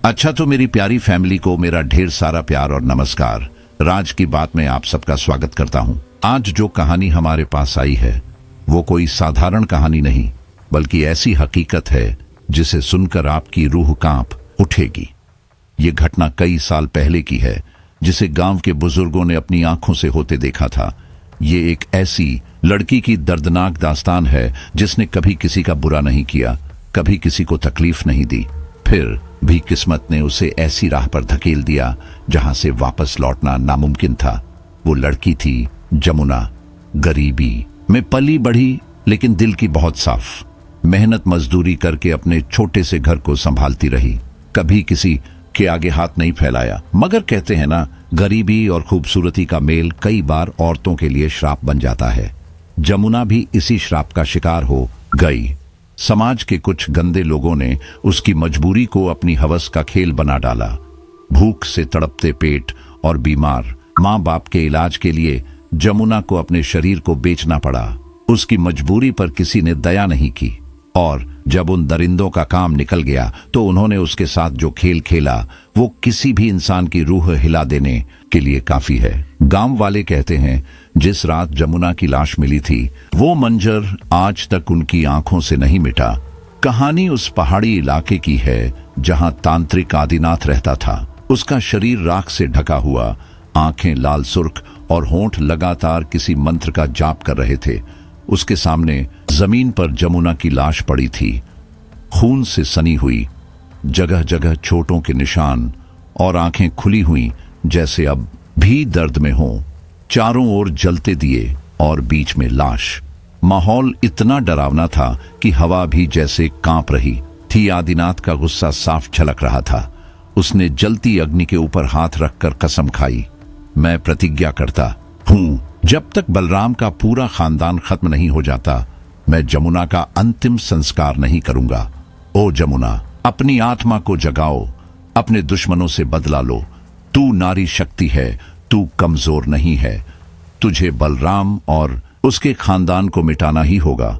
अच्छा तो मेरी प्यारी फैमिली को मेरा ढेर सारा प्यार और नमस्कार। राज की बात में आप सबका स्वागत करता हूं। आज जो कहानी हमारे पास आई है वो कोई साधारण कहानी नहीं, बल्कि ऐसी हकीकत है जिसे सुनकर आपकी रूह कांप उठेगी। ये घटना कई साल पहले की है, जिसे गांव के बुजुर्गों ने अपनी आंखों से होते देखा था। ये एक ऐसी लड़की की दर्दनाक दास्तान है जिसने कभी किसी का बुरा नहीं किया, कभी किसी को तकलीफ नहीं दी, फिर भी किस्मत ने उसे ऐसी राह पर धकेल दिया जहां से वापस लौटना नामुमकिन था। वो लड़की थी जमुना। गरीबी में पली बढ़ी, लेकिन दिल की बहुत साफ। मेहनत मजदूरी करके अपने छोटे से घर को संभालती रही, कभी किसी के आगे हाथ नहीं फैलाया। मगर कहते हैं ना, गरीबी और खूबसूरती का मेल कई बार औरतों के लिए श्राप बन जाता है। जमुना भी इसी श्राप का शिकार हो गई। समाज के कुछ गंदे लोगों ने उसकी मजबूरी को अपनी हवस का खेल बना डाला। भूख से तड़पते पेट और बीमार माँ बाप के इलाज के लिए जमुना को अपने शरीर को बेचना पड़ा। उसकी मजबूरी पर किसी ने दया नहीं की, और जब उन दरिंदों का काम निकल गया तो उन्होंने उसके साथ जो खेल खेला वो किसी भी इंसान की रूह हिला देने के लिए काफी है। गांव वाले कहते हैं, जिस रात जमुना की लाश मिली थी वो मंजर आज तक उनकी आंखों से नहीं मिटा। कहानी उस पहाड़ी इलाके की है जहां तांत्रिक आदिनाथ रहता था। उसका शरीर राख से ढका हुआ, आंखें लाल सुर्ख और होंठ लगातार किसी मंत्र का जाप कर रहे थे। उसके सामने जमीन पर जमुना की लाश पड़ी थी, खून से सनी हुई, जगह जगह चोटों के निशान, और आंखें खुली हुई जैसे अब भी दर्द में हों। चारों ओर जलते दिए और बीच में लाश। माहौल इतना डरावना था कि हवा भी जैसे कांप रही थी। आदिनाथ का गुस्सा साफ झलक रहा था। उसने जलती अग्नि के ऊपर हाथ रखकर कसम खाई, मैं प्रतिज्ञा करता हूं, जब तक बलराम का पूरा खानदान खत्म नहीं हो जाता मैं जमुना का अंतिम संस्कार नहीं करूंगा। ओ जमुना, अपनी आत्मा को जगाओ, अपने दुश्मनों से बदला लो। तू नारी शक्ति है, तू कमजोर नहीं है। तुझे बलराम और उसके खानदान को मिटाना ही होगा।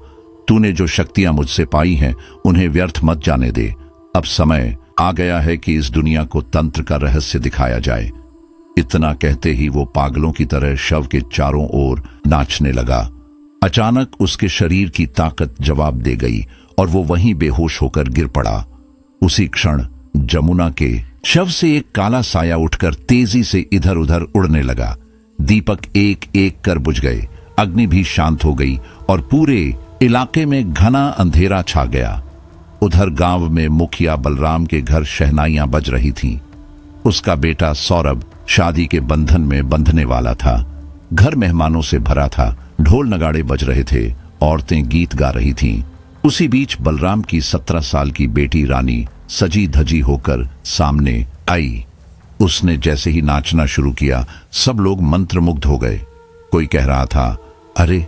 तूने जो शक्तियां मुझसे पाई हैं उन्हें व्यर्थ मत जाने दे। अब समय आ गया है कि इस दुनिया को तंत्र का रहस्य दिखाया जाए। इतना कहते ही वो पागलों की तरह शव के चारों ओर नाचने लगा। अचानक उसके शरीर की ताकत जवाब दे गई और वो वहीं बेहोश होकर गिर पड़ा। उसी क्षण जमुना के शव से एक काला साया उठकर तेजी से इधर उधर उड़ने लगा। दीपक एक एक कर बुझ गए, अग्नि भी शांत हो गई और पूरे इलाके में घना अंधेरा छा गया। उधर गांव में मुखिया बलराम के घर शहनाइयां बज रही थीं। उसका बेटा सौरभ शादी के बंधन में बंधने वाला था। घर मेहमानों से भरा था, ढोल नगाड़े बज रहे थे, औरतें गीत गा रही थीं। उसी बीच बलराम की 17 साल की बेटी रानी सजी धजी होकर सामने आई। उसने जैसे ही नाचना शुरू किया सब लोग मंत्रमुग्ध हो गए। कोई कह रहा था, अरे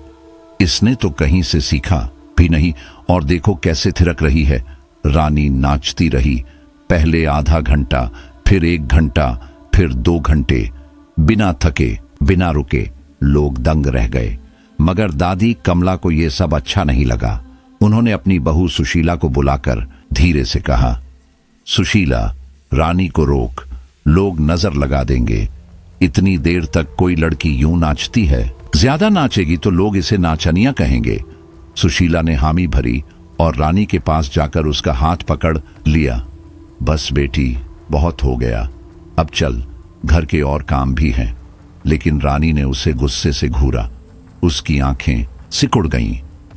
इसने तो कहीं से सीखा भी नहीं, और देखो कैसे थिरक रही है। रानी नाचती रही, पहले आधा घंटा, फिर 1 घंटा, फिर 2 घंटे, बिना थके बिना रुके। लोग दंग रह गए, मगर दादी कमला को यह सब अच्छा नहीं लगा। उन्होंने अपनी बहू सुशीला को बुलाकर धीरे से कहा, सुशीला, रानी को रोक, लोग नजर लगा देंगे। इतनी देर तक कोई लड़की यूं नाचती है, ज्यादा नाचेगी तो लोग इसे नाचनिया कहेंगे। सुशीला ने हामी भरी और रानी के पास जाकर उसका हाथ पकड़ लिया। बस बेटी, बहुत हो गया, अब चल, घर के और काम भी हैं। लेकिन रानी ने उसे गुस्से से घूरा। उसकी आंखें सिकुड़ गईं,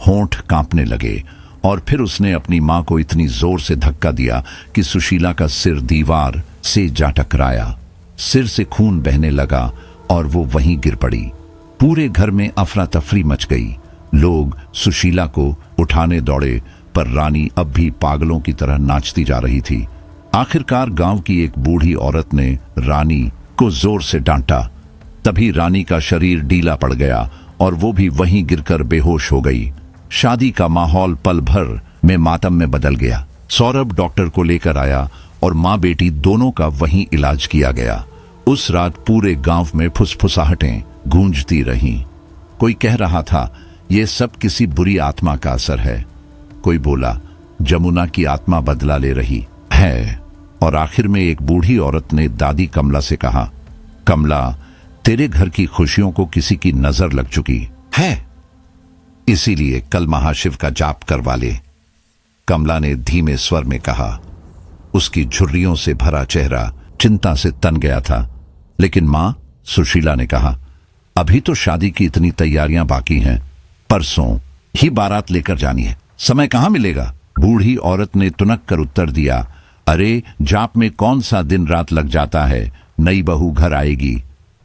होंठ कांपने लगे, और फिर उसने अपनी मां को इतनी जोर से धक्का दिया कि सुशीला का सिर दीवार से जा टकराया। सिर से खून बहने लगा और वो वहीं गिर पड़ी। पूरे घर में अफरा तफरी मच गई। लोग सुशीला को उठाने दौड़े, पर रानी अब भी पागलों की तरह नाचती जा रही थी। आखिरकार गांव की एक बूढ़ी औरत ने रानी को जोर से डांटा। तभी रानी का शरीर ढीला पड़ गया और वो भी वहीं गिरकर बेहोश हो गई। शादी का माहौल पल भर में मातम में बदल गया। सौरभ डॉक्टर को लेकर आया और माँ बेटी दोनों का वहीं इलाज किया गया। उस रात पूरे गांव में फुसफुसाहटें गूंजती रहीं। कोई कह रहा था, ये सब किसी बुरी आत्मा का असर है। कोई बोला, जमुना की आत्मा बदला ले रही है। और आखिर में एक बूढ़ी औरत ने दादी कमला से कहा, कमला, तेरे घर की खुशियों को किसी की नजर लग चुकी है, इसीलिए कल महाशिव का जाप करवा ले। कमला ने धीमे स्वर में कहा। उसकी झुर्रियों से भरा चेहरा चिंता से तन गया था। लेकिन मां, सुशीला ने कहा, अभी तो शादी की इतनी तैयारियां बाकी हैं, परसों ही बारात लेकर जानी है, समय कहां मिलेगा? बूढ़ी औरत ने तुनक कर उत्तर दिया, अरे जाप में कौन सा दिन रात लग जाता है, नई बहू घर आएगी,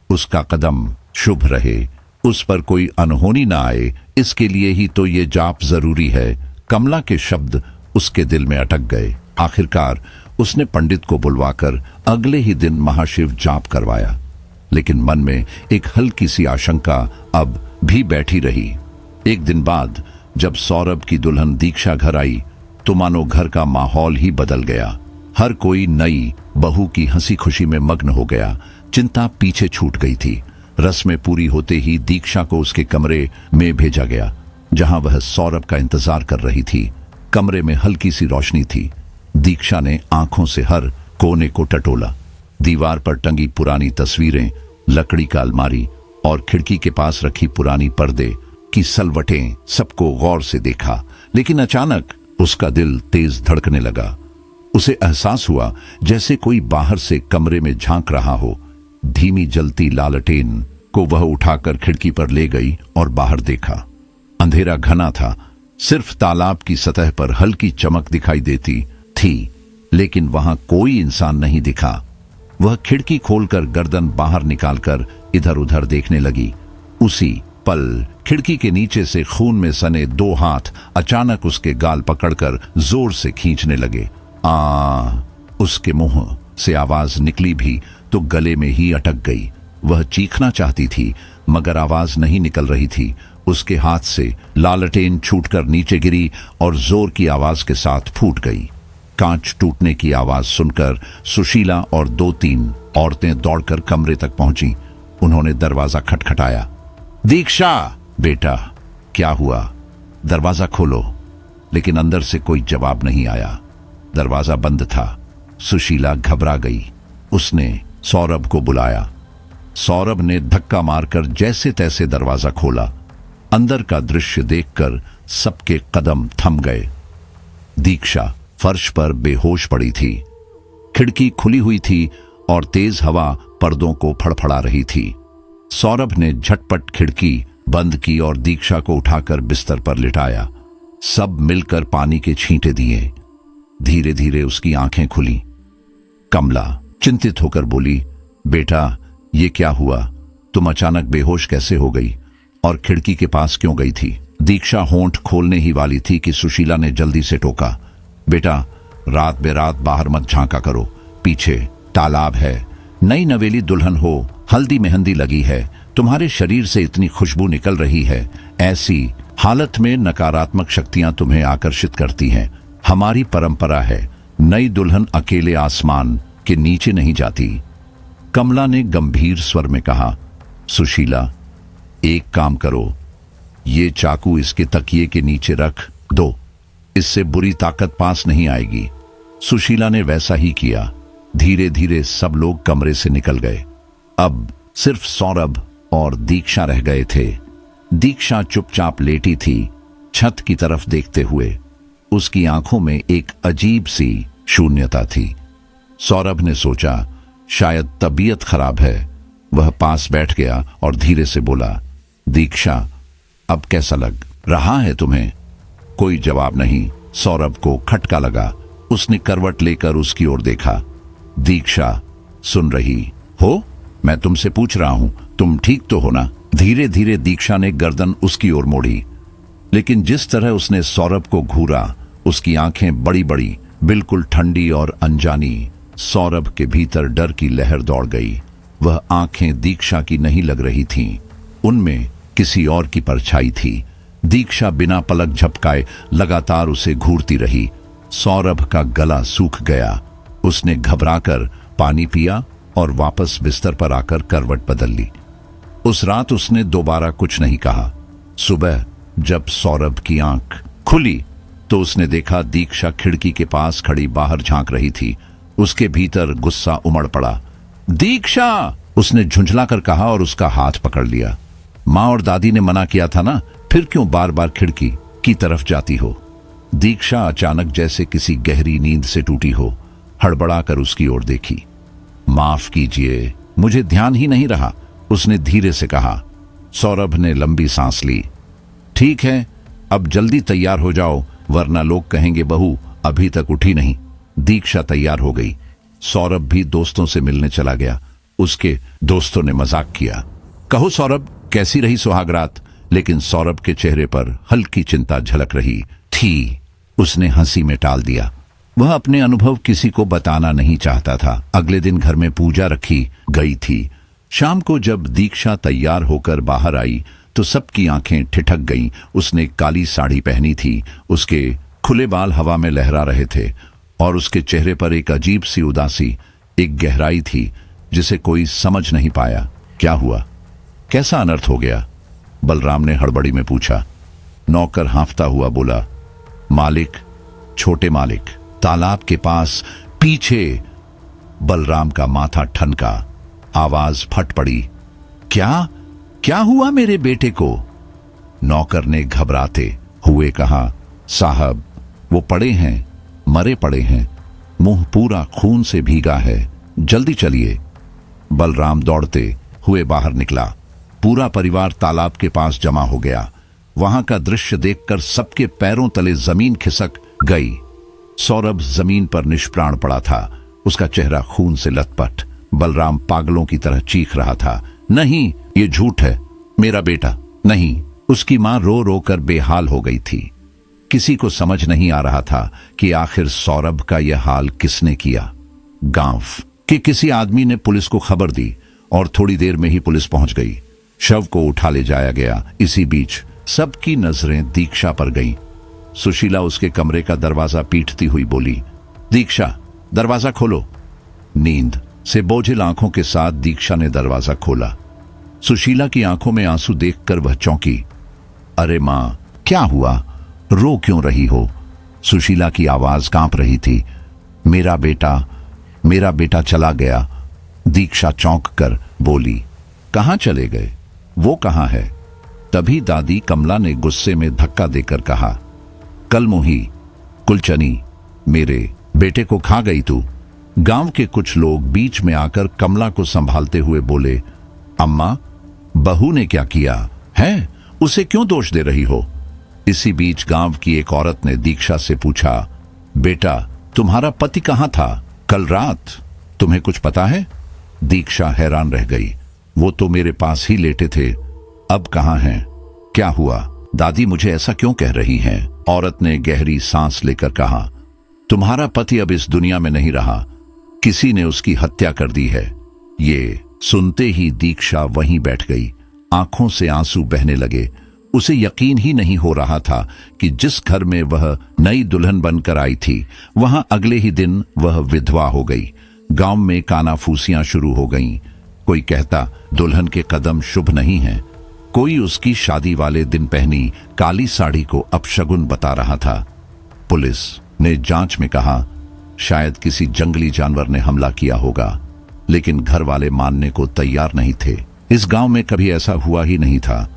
उसका कदम शुभ रहे, उस पर कोई अनहोनी ना आए, इसके लिए ही तो ये जाप जरूरी है। कमला के शब्द उसके दिल में अटक गए। आखिरकार उसने पंडित को बुलवाकर अगले ही दिन महाशिव जाप करवाया। लेकिन मन में एक हल्की सी आशंका अब भी बैठी रही। एक दिन बाद जब सौरभ की दुल्हन दीक्षा घर आई तो मानो घर का माहौल ही बदल गया। हर कोई नई बहू की हंसी खुशी में मग्न हो गया। चिंता पीछे छूट गई थी। रस्में पूरी होते ही दीक्षा को उसके कमरे में भेजा गया, जहां वह सौरभ का इंतजार कर रही थी। कमरे में हल्की सी रोशनी थी। दीक्षा ने आंखों से हर कोने को टटोला। दीवार पर टंगी पुरानी तस्वीरें, लकड़ी का अलमारी और खिड़की के पास रखी पुरानी पर्दे की सलवटें सबको गौर से देखा। लेकिन अचानक उसका दिल तेज धड़कने लगा। उसे एहसास हुआ जैसे कोई बाहर से कमरे में झांक रहा हो। धीमी जलती लालटेन को वह उठाकर खिड़की पर ले गई और बाहर देखा। अंधेरा घना था, सिर्फ तालाब की सतह पर हल्की चमक दिखाई देती थी, लेकिन वहां कोई इंसान नहीं दिखा। वह खिड़की खोलकर गर्दन बाहर निकालकर इधर उधर देखने लगी। उसी पल खिड़की के नीचे से खून में सने दो हाथ अचानक उसके गाल पकड़कर जोर से खींचने लगे। उसके मुंह से आवाज निकली भी तो गले में ही अटक गई। वह चीखना चाहती थी मगर आवाज नहीं निकल रही थी। उसके हाथ से लालटेन छूटकर नीचे गिरी और जोर की आवाज के साथ फूट गई। कांच टूटने की आवाज सुनकर सुशीला और 2-3 औरतें दौड़कर कमरे तक पहुंची। उन्होंने दरवाजा खटखटाया। दीक्षा बेटा, क्या हुआ? दरवाजा खोलो। लेकिन अंदर से कोई जवाब नहीं आया। दरवाजा बंद था। सुशीला घबरा गई। उसने सौरभ को बुलाया। सौरभ ने धक्का मारकर जैसे तैसे दरवाजा खोला। अंदर का दृश्य देखकर सबके कदम थम गए। दीक्षा फर्श पर बेहोश पड़ी थी। खिड़की खुली हुई थी और तेज हवा पर्दों को फड़फड़ा रही थी। सौरभ ने झटपट खिड़की बंद की और दीक्षा को उठाकर बिस्तर पर लिटाया। सब मिलकर पानी के छींटे दिए। धीरे धीरे उसकी आंखें खुली। कमला चिंतित होकर बोली, बेटा ये क्या हुआ? तुम अचानक बेहोश कैसे हो गई और खिड़की के पास क्यों गई थी? दीक्षा होंठ खोलने ही वाली थी कि सुशीला ने जल्दी से टोका, बेटा रात बेरात बाहर मत झांका करो, पीछे तालाब है, नई नवेली दुल्हन हो, हल्दी मेहंदी लगी है, तुम्हारे शरीर से इतनी खुशबू निकल रही है, ऐसी हालत में नकारात्मक शक्तियां तुम्हें आकर्षित करती हैं। हमारी परंपरा है, नई दुल्हन अकेले आसमान के नीचे नहीं जाती। कमला ने गंभीर स्वर में कहा, सुशीला एक काम करो, ये चाकू इसके तकिए के नीचे रख दो, इससे बुरी ताकत पास नहीं आएगी। सुशीला ने वैसा ही किया। धीरे धीरे सब लोग कमरे से निकल गए। अब सिर्फ सौरभ और दीक्षा रह गए थे। दीक्षा चुपचाप लेटी थी, छत की तरफ देखते हुए। उसकी आंखों में एक अजीब सी शून्यता थी। सौरभ ने सोचा शायद तबीयत खराब है। वह पास बैठ गया और धीरे से बोला, दीक्षा अब कैसा लग रहा है तुम्हें? कोई जवाब नहीं। सौरभ को खटका लगा। उसने करवट लेकर उसकी ओर देखा। दीक्षा सुन रही हो? मैं तुमसे पूछ रहा हूं, तुम ठीक तो हो ना? धीरे धीरे दीक्षा ने गर्दन उसकी ओर मोड़ी, लेकिन जिस तरह उसने सौरभ को घूरा, उसकी आंखें बड़ी बड़ी, बिल्कुल ठंडी और अनजानी। सौरभ के भीतर डर की लहर दौड़ गई। वह आंखें दीक्षा की नहीं लग रही थीं, उनमें किसी और की परछाई थी। दीक्षा बिना पलक झपकाए लगातार उसे घूरती रही। सौरभ का गला सूख गया। उसने घबराकर पानी पिया और वापस बिस्तर पर आकर करवट बदल ली। उस रात उसने दोबारा कुछ नहीं कहा। सुबह जब सौरभ की आंख खुली तो उसने देखा दीक्षा खिड़की के पास खड़ी बाहर झांक रही थी। उसके भीतर गुस्सा उमड़ पड़ा। दीक्षा, उसने झुंझलाकर कहा और उसका हाथ पकड़ लिया। माँ और दादी ने मना किया था ना, फिर क्यों बार बार खिड़की की तरफ जाती हो? दीक्षा अचानक जैसे किसी गहरी नींद से टूटी हो, हड़बड़ाकर उसकी ओर देखी। माफ कीजिए, मुझे ध्यान ही नहीं रहा, उसने धीरे से कहा। सौरभ ने लंबी सांस ली। ठीक है, अब जल्दी तैयार हो जाओ, वरना लोग कहेंगे बहू अभी तक उठी नहीं। दीक्षा तैयार हो गई। सौरभ भी दोस्तों से मिलने चला गया। उसके दोस्तों ने मजाक किया, कहो सौरभ, कैसी रही सुहागरात? लेकिन सौरभ के चेहरे पर हल्की चिंता झलक रही थी। उसने हंसी में टाल दिया। वह अपने अनुभव किसी को बताना नहीं चाहता था। अगले दिन घर में पूजा रखी गई थी। शाम को जब दीक्षा तैयार होकर बाहर आई तो सबकी आंखें ठिठक गईं। उसने काली साड़ी पहनी थी, उसके खुले बाल हवा में लहरा रहे थे और उसके चेहरे पर एक अजीब सी उदासी, एक गहराई थी जिसे कोई समझ नहीं पाया। क्या हुआ? कैसा अनर्थ हो गया? बलराम ने हड़बड़ी में पूछा। नौकर हांफता हुआ बोला, मालिक, छोटे मालिक, तालाब के पास पीछे। बलराम का माथा ठनका, आवाज फट पड़ी। क्या क्या हुआ मेरे बेटे को? नौकर ने घबराते हुए कहा, साहब, वो पड़े हैं, मरे पड़े हैं, मुंह पूरा खून से भीगा है, जल्दी चलिए। बलराम दौड़ते हुए बाहर निकला। पूरा परिवार तालाब के पास जमा हो गया। वहां का दृश्य देखकर सबके पैरों तले जमीन खिसक गई। सौरभ जमीन पर निष्प्राण पड़ा था, उसका चेहरा खून से लथपथ। बलराम पागलों की तरह चीख रहा था, नहीं, ये झूठ है, मेरा बेटा नहीं। उसकी मां रो रो कर बेहाल हो गई थी। किसी को समझ नहीं आ रहा था कि आखिर सौरभ का यह हाल किसने किया। गांव के किसी आदमी ने पुलिस को खबर दी और थोड़ी देर में ही पुलिस पहुंच गई। शव को उठा ले जाया गया। इसी बीच सबकी नजरें दीक्षा पर गईं। सुशीला उसके कमरे का दरवाजा पीटती हुई बोली, दीक्षा, दरवाजा खोलो। नींद से बोझिल आंखों के साथ दीक्षा ने दरवाजा खोला। सुशीला की आंखों में आंसू देखकर वह चौंकी। अरे मां, क्या हुआ? रो क्यों रही हो? सुशीला की आवाज कांप रही थी। मेरा बेटा चला गया। दीक्षा चौंक कर बोली, कहां चले गए? वो कहां है? तभी दादी कमला ने गुस्से में धक्का देकर कहा, कल मोही कुलचनी, मेरे बेटे को खा गई तू। गांव के कुछ लोग बीच में आकर कमला को संभालते हुए बोले, अम्मा, बहू ने क्या किया है? उसे क्यों दोष दे रही हो? इसी बीच गांव की एक औरत ने दीक्षा से पूछा, बेटा, तुम्हारा पति कहां था कल रात? तुम्हें कुछ पता है? दीक्षा हैरान रह गई। वो तो मेरे पास ही लेटे थे, अब कहां हैं? क्या हुआ? दादी मुझे ऐसा क्यों कह रही हैं? औरत ने गहरी सांस लेकर कहा, तुम्हारा पति अब इस दुनिया में नहीं रहा, किसी ने उसकी हत्या कर दी है। ये सुनते ही दीक्षा वहीं बैठ गई। आंखों से आंसू बहने लगे। उसे यकीन ही नहीं हो रहा था कि जिस घर में वह नई दुल्हन बनकर आई थी, वहां अगले ही दिन वह विधवा हो गई। गांव में कानाफूसियां शुरू हो गईं। कोई कहता दुल्हन के कदम शुभ नहीं हैं, कोई उसकी शादी वाले दिन पहनी काली साड़ी को अपशगुन बता रहा था। पुलिस ने जांच में कहा, शायद किसी जंगली जानवर ने हमला किया होगा, लेकिन घर वाले मानने को तैयार नहीं थे। इस गांव में कभी ऐसा हुआ ही नहीं था।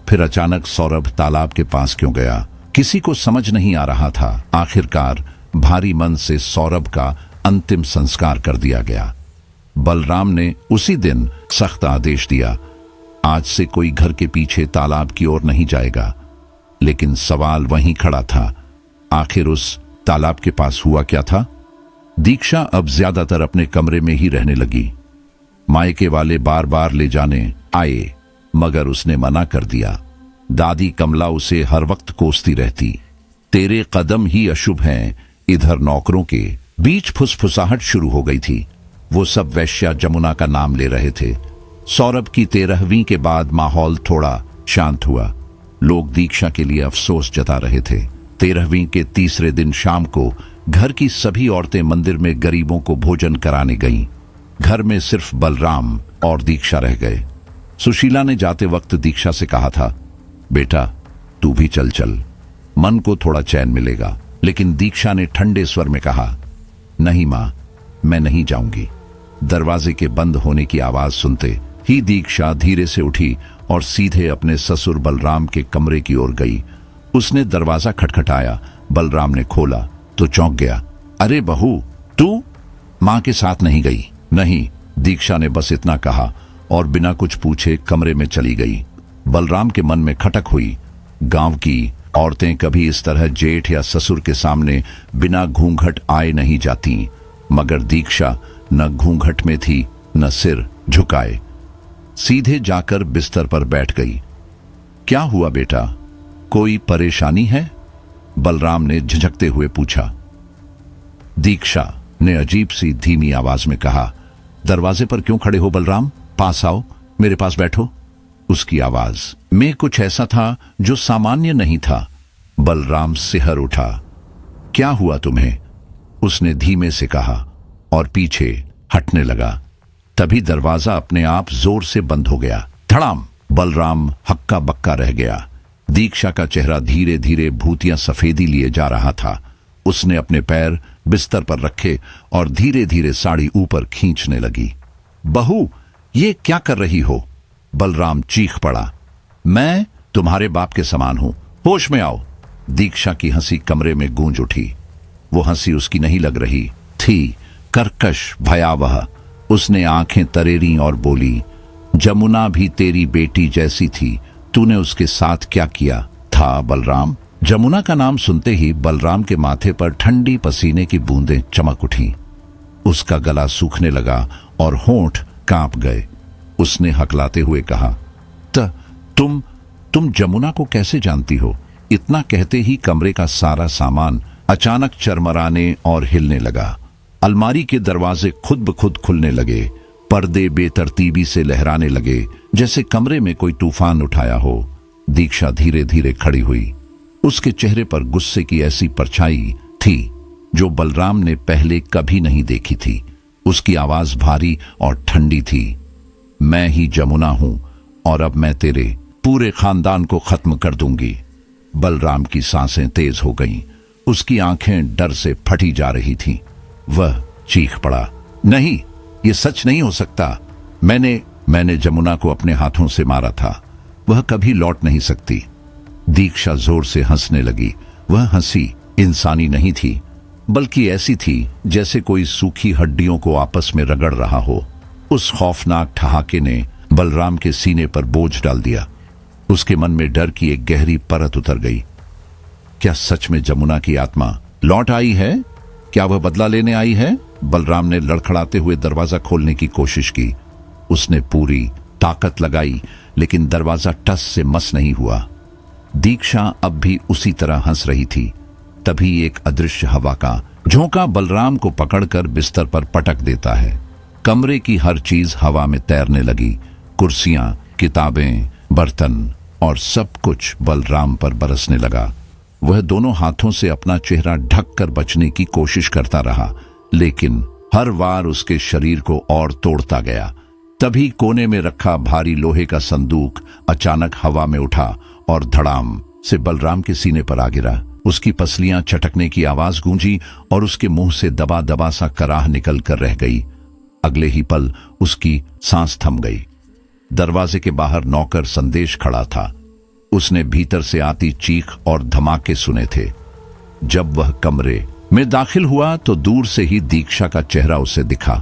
फिर अचानक सौरभ तालाब के पास क्यों गया? किसी को समझ नहीं आ रहा था। आखिरकार भारी मन से सौरभ का अंतिम संस्कार कर दिया गया। बलराम ने उसी दिन सख्त आदेश दिया, आज से कोई घर के पीछे तालाब की ओर नहीं जाएगा। लेकिन सवाल वहीं खड़ा था, आखिर उस तालाब के पास हुआ क्या था? दीक्षा अब ज्यादातर अपने कमरे में ही रहने लगी। मायके वाले बार बार ले जाने आए, मगर उसने मना कर दिया। दादी कमला उसे हर वक्त कोसती रहती, तेरे कदम ही अशुभ हैं। इधर नौकरों के बीच फुसफुसाहट शुरू हो गई थी। वो सब वैश्या जमुना का नाम ले रहे थे। सौरभ की 13वीं के बाद माहौल थोड़ा शांत हुआ। लोग दीक्षा के लिए अफसोस जता रहे थे। 13वीं के तीसरे दिन शाम को घर की सभी औरतें मंदिर में गरीबों को भोजन कराने गईं। घर में सिर्फ बलराम और दीक्षा रह गए। सुशीला ने जाते वक्त दीक्षा से कहा था, बेटा, तू भी चल चल, मन को थोड़ा चैन मिलेगा। लेकिन दीक्षा ने ठंडे स्वर में कहा, नहीं मां, मैं नहीं जाऊंगी। दरवाजे के बंद होने की आवाज सुनते ही दीक्षा धीरे से उठी और सीधे अपने ससुर बलराम के कमरे की ओर गई। उसने दरवाजा खटखटाया। बलराम ने खोला तो चौंक गया। अरे बहू, तू मां के साथ नहीं गई? नहीं, दीक्षा ने बस इतना कहा और बिना कुछ पूछे कमरे में चली गई। बलराम के मन में खटक हुई। गांव की औरतें कभी इस तरह जेठ या ससुर के सामने बिना घूंघट आए नहीं जाती, मगर दीक्षा न घूंघट में थी न सिर झुकाए। सीधे जाकर बिस्तर पर बैठ गई। क्या हुआ बेटा, कोई परेशानी है? बलराम ने झिझकते हुए पूछा। दीक्षा ने अजीब सी धीमी आवाज में कहा, दरवाजे पर क्यों खड़े हो बलराम? पास आओ, मेरे पास बैठो। उसकी आवाज में कुछ ऐसा था जो सामान्य नहीं था। बलराम सिहर उठा। क्या हुआ तुम्हें? उसने धीमे से कहा और पीछे हटने लगा। तभी दरवाजा अपने आप जोर से बंद हो गया। धड़ाम! बलराम हक्का बक्का रह गया। दीक्षा का चेहरा धीरे धीरे भूतिया सफेदी लिए जा रहा था। उसने अपने पैर बिस्तर पर रखे और धीरे धीरे साड़ी ऊपर खींचने लगी। बहू, ये क्या कर रही हो? बलराम चीख पड़ा। मैं तुम्हारे बाप के समान हूं, होश में आओ। दीक्षा की हंसी कमरे में गूंज उठी। वो हंसी उसकी नहीं लग रही थी, कर्कश, भयावह। उसने आंखें तरेरी और बोली, जमुना भी तेरी बेटी जैसी थी, तूने उसके साथ क्या किया था बलराम? जमुना का नाम सुनते ही बलराम के माथे पर ठंडी पसीने की बूंदें चमक उठी। उसका गला सूखने लगा और होंठ कांप गए। उसने हकलाते हुए कहा, तुम जमुना को कैसे जानती हो? इतना कहते ही कमरे का सारा सामान अचानक चरमराने और हिलने लगा। अलमारी के दरवाजे खुद ब खुद खुलने लगे। पर्दे बेतरतीबी से लहराने लगे, जैसे कमरे में कोई तूफान उठाया हो। दीक्षा धीरे धीरे खड़ी हुई। उसके चेहरे पर गुस्से की ऐसी परछाई थी जो बलराम ने पहले कभी नहीं देखी थी। उसकी आवाज भारी और ठंडी थी। मैं ही जमुना हूं और अब मैं तेरे पूरे खानदान को खत्म कर दूंगी। बलराम की सांसें तेज हो गईं। उसकी आंखें डर से फटी जा रही थीं। वह चीख पड़ा, नहीं, ये सच नहीं हो सकता। मैंने जमुना को अपने हाथों से मारा था। वह कभी लौट नहीं सकती। दीक्षा जोर से हंसने लगी। वह हंसी इंसानी नहीं थी, बल्कि ऐसी थी जैसे कोई सूखी हड्डियों को आपस में रगड़ रहा हो। उस खौफनाक ठहाके ने बलराम के सीने पर बोझ डाल दिया। उसके मन में डर की एक गहरी परत उतर गई। क्या सच में जमुना की आत्मा लौट आई है? क्या वह बदला लेने आई है? बलराम ने लड़खड़ाते हुए दरवाजा खोलने की कोशिश की। उसने पूरी ताकत लगाई, लेकिन दरवाजा टस से मस नहीं हुआ। दीक्षा अब भी उसी तरह हंस रही थी। तभी एक अदृश्य हवा का झोंका बलराम को पकड़कर बिस्तर पर पटक देता है। कमरे की हर चीज हवा में तैरने लगी। कुर्सियां, किताबें, बर्तन और सब कुछ बलराम पर बरसने लगा। वह दोनों हाथों से अपना चेहरा ढक कर बचने की कोशिश करता रहा, लेकिन हर बार उसके शरीर को और तोड़ता गया। तभी कोने में रखा भारी लोहे का संदूक अचानक हवा में उठा और धड़ाम से बलराम के सीने पर आ गिरा। उसकी पसलियां चटकने की आवाज गूंजी और उसके मुंह से दबा दबा सा कराह निकल कर रह गई। अगले ही पल उसकी सांस थम गई। दरवाजे के बाहर नौकर संदेश खड़ा था। उसने भीतर से आती चीख और धमाके सुने थे। जब वह कमरे में दाखिल हुआ तो दूर से ही दीक्षा का चेहरा उसे दिखा।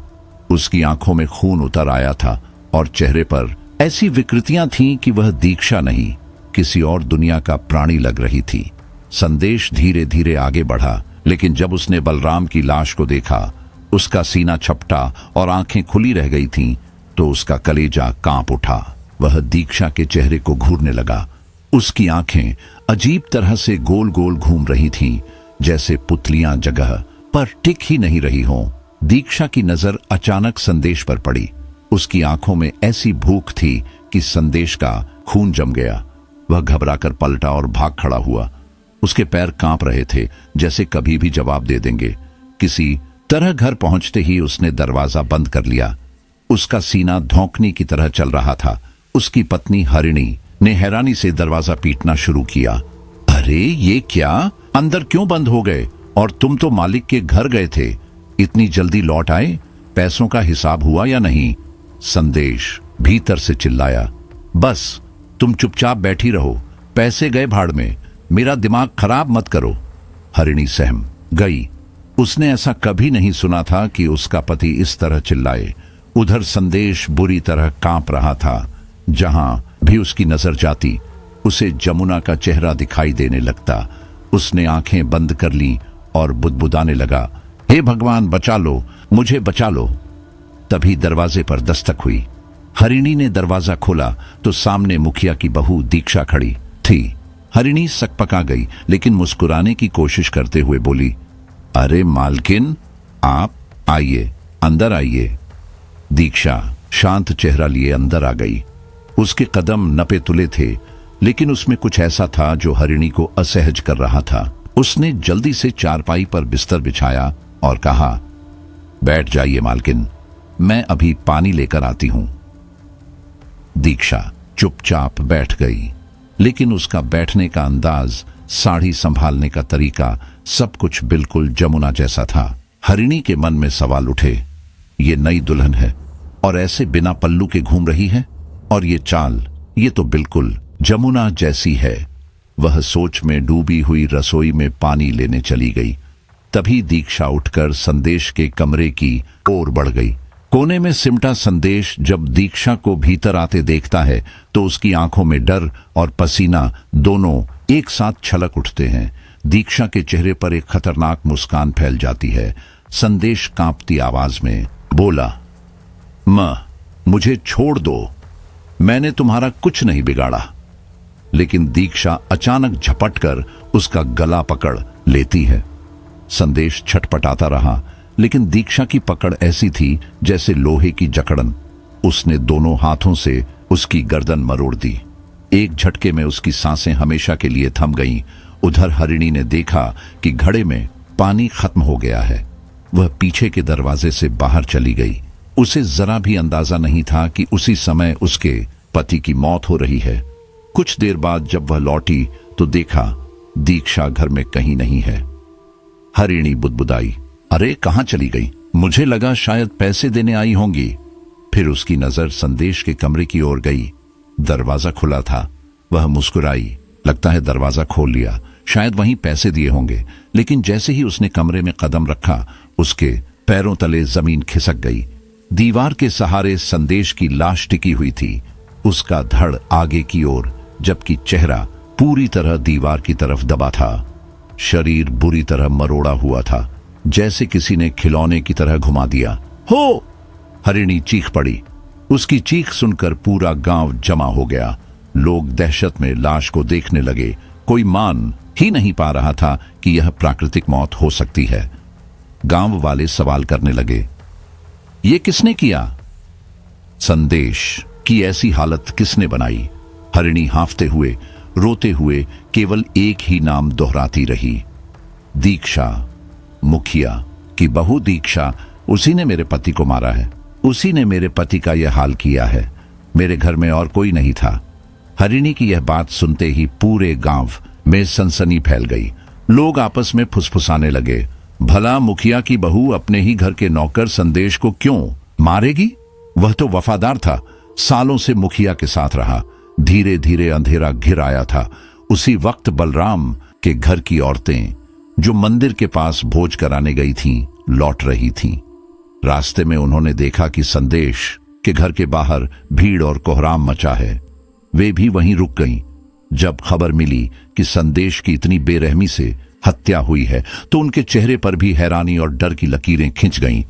उसकी आंखों में खून उतर आया था और चेहरे पर ऐसी विकृतियां थीं कि वह दीक्षा नहीं, किसी और दुनिया का प्राणी लग रही थी। संदेश धीरे धीरे आगे बढ़ा, लेकिन जब उसने बलराम की लाश को देखा, उसका सीना छपटा और आंखें खुली रह गई थीं, तो उसका कलेजा कांप उठा। वह दीक्षा के चेहरे को घूरने लगा। उसकी आंखें अजीब तरह से गोल गोल घूम रही थीं, जैसे पुतलियां जगह पर टिक ही नहीं रही हों। दीक्षा की नजर अचानक संदेश पर पड़ी। उसकी आंखों में ऐसी भूख थी कि संदेश का खून जम गया। वह घबराकर पलटा और भाग खड़ा हुआ। उसके पैर कांप रहे थे, जैसे कभी भी जवाब दे देंगे। किसी तरह घर पहुंचते ही उसने दरवाजा बंद कर लिया। उसका सीना धौंकनी की तरह चल रहा था। उसकी पत्नी हरिणी ने हैरानी से दरवाजा पीटना शुरू किया। अरे ये क्या, अंदर क्यों बंद हो गए? और तुम तो मालिक के घर गए थे। इतनी जल्दी लौट आए? पैसों का हिसाब हुआ या नहीं? संदेश भीतर से चिल्लाया। बस तुम चुपचाप बैठी रहो, पैसे गए भाड़ में, मेरा दिमाग खराब मत करो। हरिणी सहम गई। उसने ऐसा कभी नहीं सुना था कि उसका पति इस तरह चिल्लाए। उधर संदेश बुरी तरह कांप रहा था। जहां भी उसकी नजर जाती उसे जमुना का चेहरा दिखाई देने लगता। उसने आंखें बंद कर ली और बुदबुदाने लगा, हे भगवान बचा लो, मुझे बचा लो। तभी दरवाजे पर दस्तक हुई। हरिणी ने दरवाजा खोला तो सामने मुखिया की बहू दीक्षा खड़ी थी। हरिणी सकपका गई, लेकिन मुस्कुराने की कोशिश करते हुए बोली, अरे मालकिन, आप आइए, अंदर आइए। दीक्षा शांत चेहरा लिए अंदर आ गई। उसके कदम नपे तुले थे, लेकिन उसमें कुछ ऐसा था जो हरिणी को असहज कर रहा था। उसने जल्दी से चारपाई पर बिस्तर बिछाया और कहा, बैठ जाइए मालकिन, मैं अभी पानी लेकर आती हूं। दीक्षा चुपचाप बैठ गई, लेकिन उसका बैठने का अंदाज, साड़ी संभालने का तरीका, सब कुछ बिल्कुल जमुना जैसा था। हरिणी के मन में सवाल उठे, ये नई दुल्हन है और ऐसे बिना पल्लू के घूम रही है, और ये चाल, ये तो बिल्कुल जमुना जैसी है। वह सोच में डूबी हुई रसोई में पानी लेने चली गई। तभी दीक्षा उठकर संदेश के कमरे की ओर बढ़ गई। कोने में सिमटा संदेश जब दीक्षा को भीतर आते देखता है तो उसकी आंखों में डर और पसीना दोनों एक साथ छलक उठते हैं। दीक्षा के चेहरे पर एक खतरनाक मुस्कान फैल जाती है। संदेश कांपती आवाज में बोला, मां, मुझे छोड़ दो, मैंने तुम्हारा कुछ नहीं बिगाड़ा। लेकिन दीक्षा अचानक झपटकर उसका गला पकड़ लेती है। संदेश छटपटाता रहा, लेकिन दीक्षा की पकड़ ऐसी थी जैसे लोहे की जकड़न। उसने दोनों हाथों से उसकी गर्दन मरोड़ दी। एक झटके में उसकी सांसें हमेशा के लिए थम गईं। उधर हरिणी ने देखा कि घड़े में पानी खत्म हो गया है। वह पीछे के दरवाजे से बाहर चली गई। उसे जरा भी अंदाजा नहीं था कि उसी समय उसके पति की मौत हो रही है। कुछ देर बाद जब वह लौटी तो देखा दीक्षा घर में कहीं नहीं है। हरिणी बुदबुदाई, अरे कहां चली गई? मुझे लगा शायद पैसे देने आई होंगी। फिर उसकी नजर संदेश के कमरे की ओर गई। दरवाजा खुला था। वह मुस्कुराई, लगता है दरवाजा खोल लिया, शायद वहीं पैसे दिए होंगे। लेकिन जैसे ही उसने कमरे में कदम रखा, उसके पैरों तले जमीन खिसक गई। दीवार के सहारे संदेश की लाश टिकी हुई थी, उसका धड़ आगे की ओर, जबकि चेहरा पूरी तरह दीवार की तरफ दबा था। शरीर बुरी तरह मरोड़ा हुआ था, जैसे किसी ने खिलौने की तरह घुमा दिया। हो! हरिणी चीख पड़ी। उसकी चीख सुनकर पूरा गांव जमा हो गया। लोग दहशत में लाश को देखने लगे। कोई मान ही नहीं पा रहा था कि यह प्राकृतिक मौत हो सकती है। गांव वाले सवाल करने लगे, ये किसने किया? संदेश की ऐसी हालत किसने बनाई? हरिणी हांफते हुए, रोते हुए केवल एक ही नाम दोहराती रही, दीक्षा। मुखिया की बहू दीक्षा, उसी ने मेरे पति को मारा है, उसी ने मेरे पति का यह हाल किया है। मेरे घर में और कोई नहीं था। हरिणी की यह बात सुनते ही पूरे गांव में सनसनी फैल गई। लोग आपस में फुसफुसाने लगे, भला मुखिया की बहू अपने ही घर के नौकर संदेश को क्यों मारेगी? वह तो वफादार था, सालों से मुखिया के साथ रहा। धीरे धीरे अंधेरा घिर आया था। उसी वक्त बलराम के घर की औरतें, जो मंदिर के पास भोज कराने गई थीं, लौट रही थीं। रास्ते में उन्होंने देखा कि संदेश के घर के बाहर भीड़ और कोहराम मचा है। वे भी वहीं रुक गईं। जब खबर मिली कि संदेश की इतनी बेरहमी से हत्या हुई है तो उनके चेहरे पर भी हैरानी और डर की लकीरें खिंच गईं।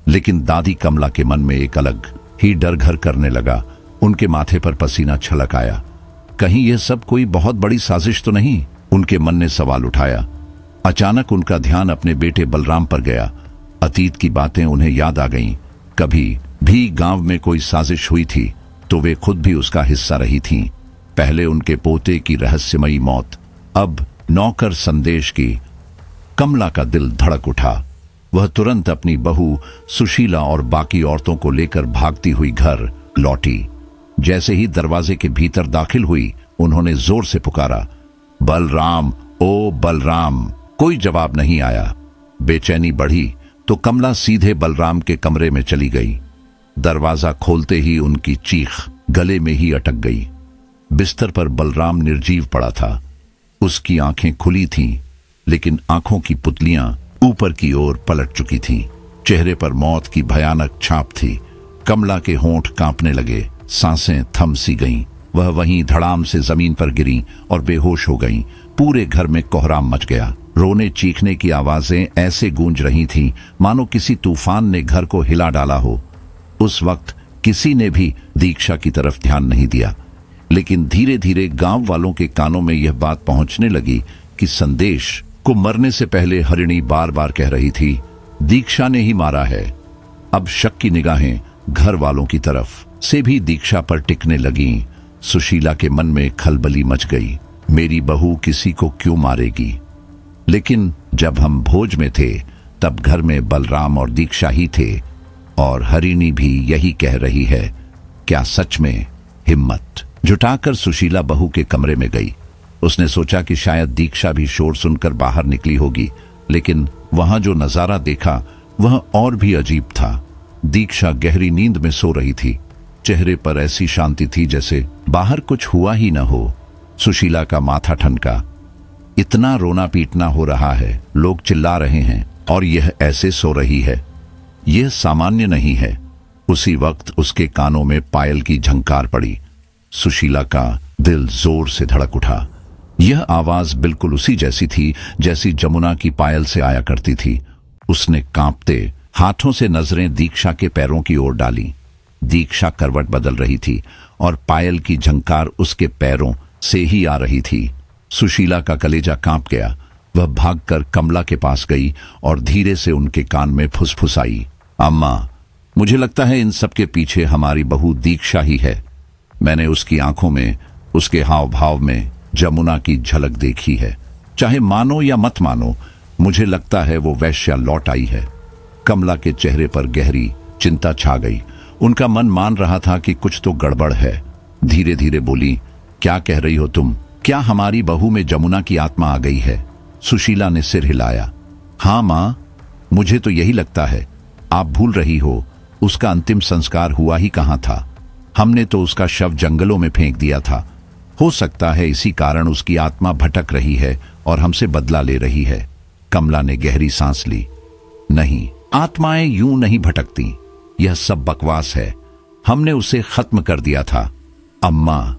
लेकिन दादी कमला के मन में एक अलग ही डर घर करने लगा। उनके माथे पर पसीना छलक आया। कहीं यह सब कोई बहुत बड़ी साजिश तो नहीं? उनके मन ने सवाल उठाया। अचानक उनका ध्यान अपने बेटे बलराम पर गया। अतीत की बातें उन्हें याद आ गईं। कभी भी गांव में कोई साजिश हुई थी तो वे खुद भी उसका हिस्सा रही थीं। पहले उनके पोते की रहस्यमयी मौत, अब नौकर संदेश की। कमला का दिल धड़क उठा। वह तुरंत अपनी बहू सुशीला और बाकी औरतों को लेकर भागती हुई घर लौटी। जैसे ही दरवाजे के भीतर दाखिल हुई, उन्होंने जोर से पुकारा, बलराम, ओ बलराम। कोई जवाब नहीं आया। बेचैनी बढ़ी। तो कमला सीधे बलराम के कमरे में चली गई। दरवाजा खोलते ही उनकी चीख गले में ही अटक गई। बिस्तर पर बलराम निर्जीव पड़ा था। उसकी आंखें खुली थीं, लेकिन आंखों की पुतलियां ऊपर की ओर पलट चुकी थीं। चेहरे पर मौत की भयानक छाप थी। कमला के होंठ कांपने लगे, सांसें थम सी गईं। वह वहीं धड़ाम से जमीन पर गिरी और बेहोश हो गईं। पूरे घर में कोहराम मच गया। रोने चीखने की आवाजें ऐसे गूंज रही थीं मानो किसी तूफान ने घर को हिला डाला हो। उस वक्त किसी ने भी दीक्षा की तरफ ध्यान नहीं दिया, लेकिन धीरे धीरे गांव वालों के कानों में यह बात पहुंचने लगी कि संदेश को मरने से पहले हरिणी बार बार कह रही थी, दीक्षा ने ही मारा है। अब शक की निगाहें घर वालों की तरफ से भी दीक्षा पर टिकने लगीं। सुशीला के मन में खलबली मच गई। मेरी बहू किसी को क्यों मारेगी? लेकिन जब हम भोज में थे तब घर में बलराम और दीक्षा ही थे, और हरिणी भी यही कह रही है। क्या सच में? हिम्मत जुटाकर सुशीला बहू के कमरे में गई। उसने सोचा कि शायद दीक्षा भी शोर सुनकर बाहर निकली होगी, लेकिन वहां जो नजारा देखा वह और भी अजीब था। दीक्षा गहरी नींद में सो रही थी। चेहरे पर ऐसी शांति थी जैसे बाहर कुछ हुआ ही न हो। सुशीला का माथा ठनका। इतना रोना पीटना हो रहा है, लोग चिल्ला रहे हैं, और यह ऐसे सो रही है। यह सामान्य नहीं है। उसी वक्त उसके कानों में पायल की झंकार पड़ी। सुशीला का दिल जोर से धड़क उठा। यह आवाज बिल्कुल उसी जैसी थी जैसी जमुना की पायल से आया करती थी। उसने कांपते हाथों से नजरें दीक्षा के पैरों की ओर डाली। दीक्षा करवट बदल रही थी और पायल की झंकार उसके पैरों से ही आ रही थी। सुशीला का कलेजा कांप गया। वह भागकर कमला के पास गई और धीरे से उनके कान में फुसफुसाई, अम्मा, मुझे लगता है इन सब के पीछे हमारी बहू दीक्षा ही है। मैंने उसकी आंखों में, उसके हाव भाव में जमुना की झलक देखी है। चाहे मानो या मत मानो, मुझे लगता है वो वैश्या लौट आई है। कमला के चेहरे पर गहरी चिंता छा गई। उनका मन मान रहा था कि कुछ तो गड़बड़ है। धीरे धीरे बोली, क्या कह रही हो तुम? क्या हमारी बहू में जमुना की आत्मा आ गई है? सुशीला ने सिर हिलाया। हाँ मां, मुझे तो यही लगता है। आप भूल रही हो, उसका अंतिम संस्कार हुआ ही कहां था। हमने तो उसका शव जंगलों में फेंक दिया था। हो सकता है इसी कारण उसकी आत्मा भटक रही है और हमसे बदला ले रही है। कमला ने गहरी सांस ली। नहीं, आत्माएं यूं नहीं भटकती। यह सब बकवास है। हमने उसे खत्म कर दिया था। अम्मा,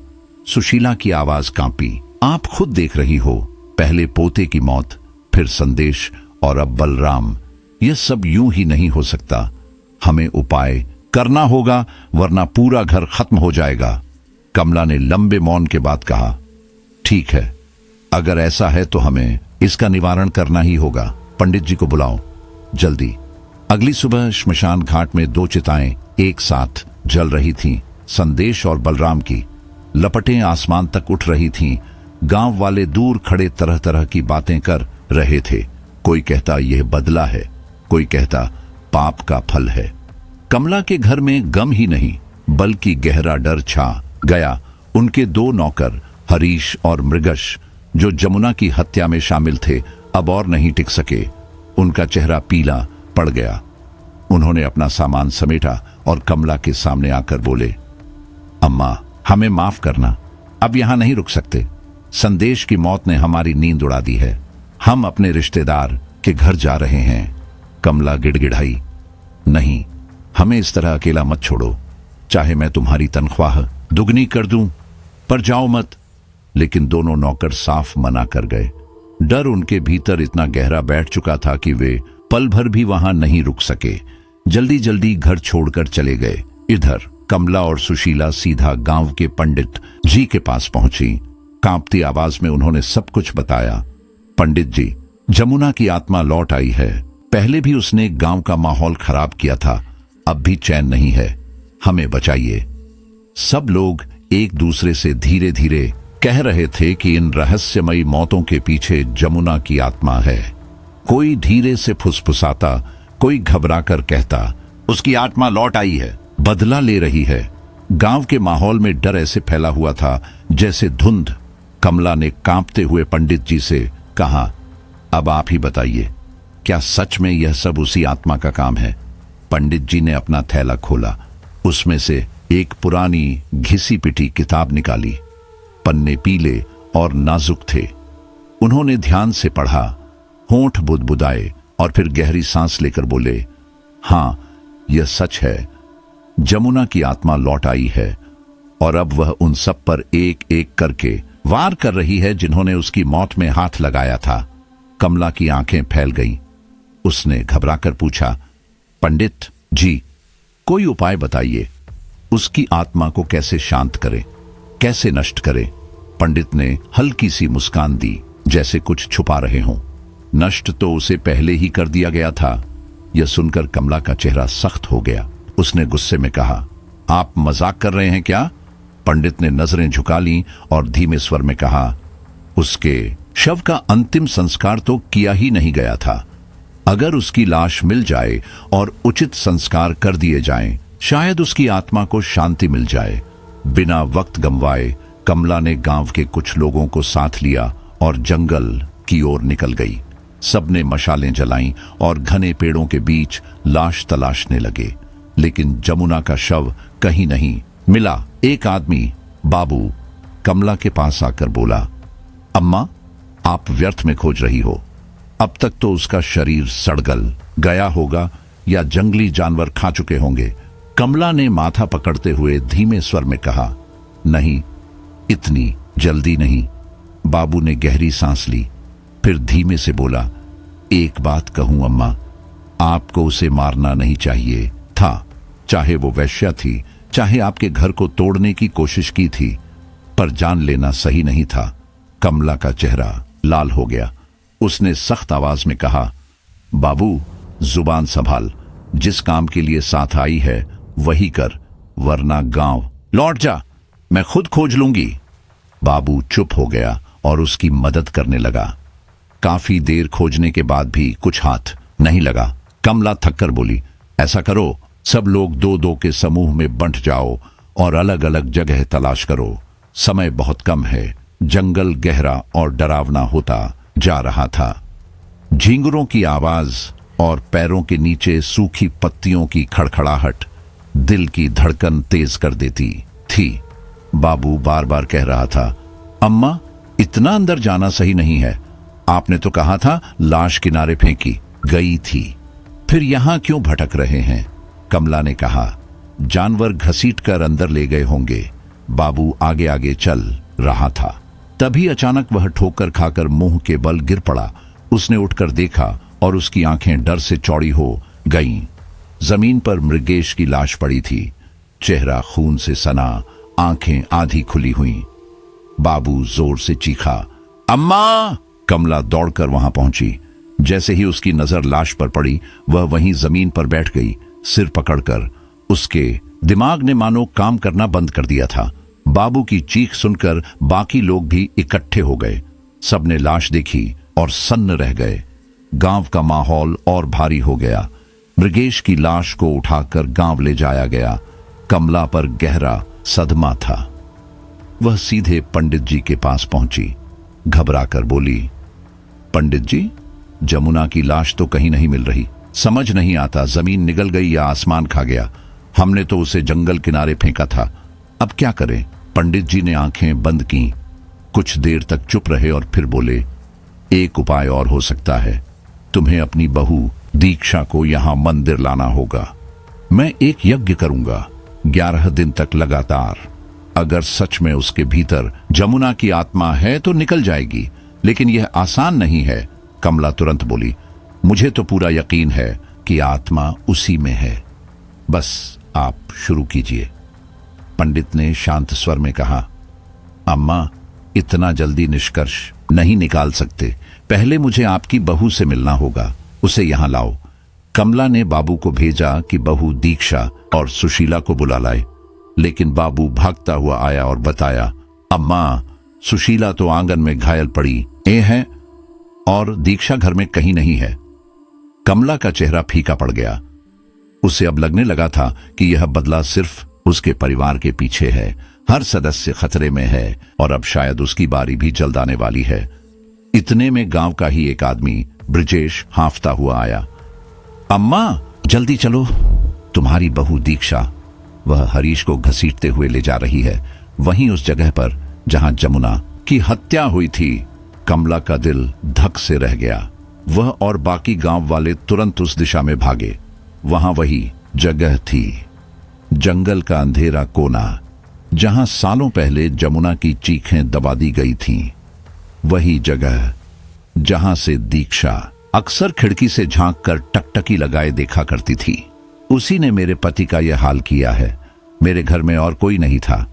सुशीला की आवाज कांपी। आप खुद देख रही हो, पहले पोते की मौत, फिर संदेश और अब बलराम। यह सब यूं ही नहीं हो सकता। हमें उपाय करना होगा, वरना पूरा घर खत्म हो जाएगा। कमला ने लंबे मौन के बाद कहा, ठीक है, अगर ऐसा है तो हमें इसका निवारण करना ही होगा। पंडित जी को बुलाओ, जल्दी। अगली सुबह श्मशान घाट में 2 चिताएं एक साथ जल रही थीं। संदेश और बलराम की लपटें आसमान तक उठ रही थीं। गांव वाले दूर खड़े तरह तरह की बातें कर रहे थे। कोई कहता यह बदला है, कोई कहता पाप का फल है। कमला के घर में गम ही नहीं बल्कि गहरा डर छा गया। उनके 2 नौकर हरीश और मृगश, जो जमुना की हत्या में शामिल थे, अब और नहीं टिक सके। उनका चेहरा पीला पड़ गया। उन्होंने अपना सामान समेटा और कमला के सामने आकर बोले, अम्मा, हमें माफ करना, अब यहां नहीं रुक सकते। संदेश की मौत ने हमारी नींद उड़ा दी है। हम अपने रिश्तेदार के घर जा रहे हैं। कमला गिड़गिड़ाई, नहीं, हमें इस तरह अकेला मत छोड़ो। चाहे मैं तुम्हारी तनख्वाह दुगनी कर दूं, पर जाओ मत। लेकिन दोनों नौकर साफ मना कर गए। डर उनके भीतर इतना गहरा बैठ चुका था कि वे पल भर भी वहां नहीं रुक सके। जल्दी जल्दी घर छोड़कर चले गए। इधर कमला और सुशीला सीधा गांव के पंडित जी के पास पहुंची। कांपती आवाज में उन्होंने सब कुछ बताया। पंडित जी, जमुना की आत्मा लौट आई है। पहले भी उसने गांव का माहौल खराब किया था, अब भी चैन नहीं है। हमें बचाइए। सब लोग एक दूसरे से धीरे धीरे कह रहे थे कि इन रहस्यमयी मौतों के पीछे जमुना की आत्मा है। कोई धीरे से फुसफुसाता, कोई घबराकर कहता, उसकी आत्मा लौट आई है, बदला ले रही है। गांव के माहौल में डर ऐसे फैला हुआ था जैसे धुंध। कमला ने कांपते हुए पंडित जी से कहा, अब आप ही बताइए, क्या सच में यह सब उसी आत्मा का काम है? पंडित जी ने अपना थैला खोला। उसमें से एक पुरानी घिसी पिटी किताब निकाली। पन्ने पीले और नाजुक थे। उन्होंने ध्यान से पढ़ा, होंठ बुदबुदाए और फिर गहरी सांस लेकर बोले, हां, यह सच है। जमुना की आत्मा लौट आई है और अब वह उन सब पर एक एक करके वार कर रही है जिन्होंने उसकी मौत में हाथ लगाया था। कमला की आंखें फैल गईं। उसने घबराकर पूछा, पंडित जी, कोई उपाय बताइए। उसकी आत्मा को कैसे शांत करें, कैसे नष्ट करें? पंडित ने हल्की सी मुस्कान दी, जैसे कुछ छुपा रहे हों। नष्ट तो उसे पहले ही कर दिया गया था। यह सुनकर कमला का चेहरा सख्त हो गया। उसने गुस्से में कहा, आप मजाक कर रहे हैं क्या? पंडित ने नजरें झुका लीं और धीमे स्वर में कहा, उसके शव का अंतिम संस्कार तो किया ही नहीं गया था। अगर उसकी लाश मिल जाए और उचित संस्कार कर दिए जाएं, शायद उसकी आत्मा को शांति मिल जाए। बिना वक्त गंवाए कमला ने गांव के कुछ लोगों को साथ लिया और जंगल की ओर निकल गई। सबने मशालें जलाईं और घने पेड़ों के बीच लाश तलाशने लगे, लेकिन जमुना का शव कहीं नहीं मिला। एक आदमी, बाबू, कमला के पास आकर बोला, अम्मा, आप व्यर्थ में खोज रही हो। अब तक तो उसका शरीर सड़गल गया होगा या जंगली जानवर खा चुके होंगे। कमला ने माथा पकड़ते हुए धीमे स्वर में कहा, नहीं, इतनी जल्दी नहीं। बाबू ने गहरी सांस ली, फिर धीमे से बोला, एक बात कहूं अम्मा, आपको उसे मारना नहीं चाहिए था। चाहे वो वैश्या थी, चाहे आपके घर को तोड़ने की कोशिश की थी, पर जान लेना सही नहीं था। कमला का चेहरा लाल हो गया। उसने सख्त आवाज में कहा, बाबू, जुबान संभाल। जिस काम के लिए साथ आई है वही कर, वरना गांव लौट जा, मैं खुद खोज लूंगी। बाबू चुप हो गया और उसकी मदद करने लगा। काफी देर खोजने के बाद भी कुछ हाथ नहीं लगा। कमला थककर बोली, ऐसा करो, सब लोग दो दो के समूह में बंट जाओ और अलग अलग जगह तलाश करो। समय बहुत कम है। जंगल गहरा और डरावना होता जा रहा था। झींगुरों की आवाज और पैरों के नीचे सूखी पत्तियों की खड़खड़ाहट दिल की धड़कन तेज कर देती थी। बाबू बार बार कह रहा था, अम्मा, इतना अंदर जाना सही नहीं है। आपने तो कहा था लाश किनारे फेंकी गई थी, फिर यहां क्यों भटक रहे हैं? कमला ने कहा, जानवर घसीटकर अंदर ले गए होंगे। बाबू आगे आगे चल रहा था। तभी अचानक वह ठोकर खाकर मुंह के बल गिर पड़ा। उसने उठकर देखा और उसकी आंखें डर से चौड़ी हो गईं। जमीन पर मृगेश की लाश पड़ी थी, चेहरा खून से सना, आंखें आधी खुली हुई। बाबू जोर से चीखा, अम्मा! कमला दौड़कर वहां पहुंची। जैसे ही उसकी नजर लाश पर पड़ी, वह वहीं जमीन पर बैठ गई, सिर पकड़कर। उसके दिमाग ने मानो काम करना बंद कर दिया था। बाबू की चीख सुनकर बाकी लोग भी इकट्ठे हो गए। सबने लाश देखी और सन्न रह गए। गांव का माहौल और भारी हो गया। मृगेश की लाश को उठाकर गांव ले जाया गया। कमला पर गहरा सदमा था। वह सीधे पंडित जी के पास पहुंची। घबराकर बोली, पंडित जी, जमुना की लाश तो कहीं नहीं मिल रही। समझ नहीं आता, जमीन निगल गई या आसमान खा गया। हमने तो उसे जंगल किनारे फेंका था, अब क्या करें? पंडित जी ने आंखें बंद की, कुछ देर तक चुप रहे और फिर बोले, एक उपाय और हो सकता है। तुम्हें अपनी बहू दीक्षा को यहां मंदिर लाना होगा। मैं एक यज्ञ करूंगा 11 दिन तक लगातार। अगर सच में उसके भीतर जमुना की आत्मा है तो निकल जाएगी, लेकिन यह आसान नहीं है। कमला तुरंत बोली, मुझे तो पूरा यकीन है कि आत्मा उसी में है। बस आप शुरू कीजिए। पंडित ने शांत स्वर में कहा, अम्मा, इतना जल्दी निष्कर्ष नहीं निकाल सकते। पहले मुझे आपकी बहू से मिलना होगा, उसे यहां लाओ। कमला ने बाबू को भेजा कि बहू दीक्षा और सुशीला को बुला लाए, लेकिन बाबू भागता हुआ आया और बताया, अम्मा, सुशीला तो आंगन में घायल पड़ी है और दीक्षा घर में कहीं नहीं है। कमला का चेहरा फीका पड़ गया। उसे अब लगने लगा था कि यह बदला सिर्फ उसके परिवार के पीछे है। हर सदस्य खतरे में है और अब शायद उसकी बारी भी जल्द आने वाली है। इतने में गांव का ही एक आदमी ब्रजेश हांफता हुआ आया। अम्मा जल्दी चलो, तुम्हारी बहू दीक्षा। वह हरीश को घसीटते हुए ले जा रही है, वहीं उस जगह पर जहां जमुना की हत्या हुई थी। कमला का दिल धक से रह गया। वह और बाकी गांव वाले तुरंत उस दिशा में भागे। वहां वही जगह थी, जंगल का अंधेरा कोना, जहां सालों पहले जमुना की चीखें दबा दी गई थीं। वही जगह जहां से दीक्षा अक्सर खिड़की से झांक कर टकटकी लगाए देखा करती थी। उसी ने मेरे पति का यह हाल किया है। मेरे घर में और कोई नहीं था।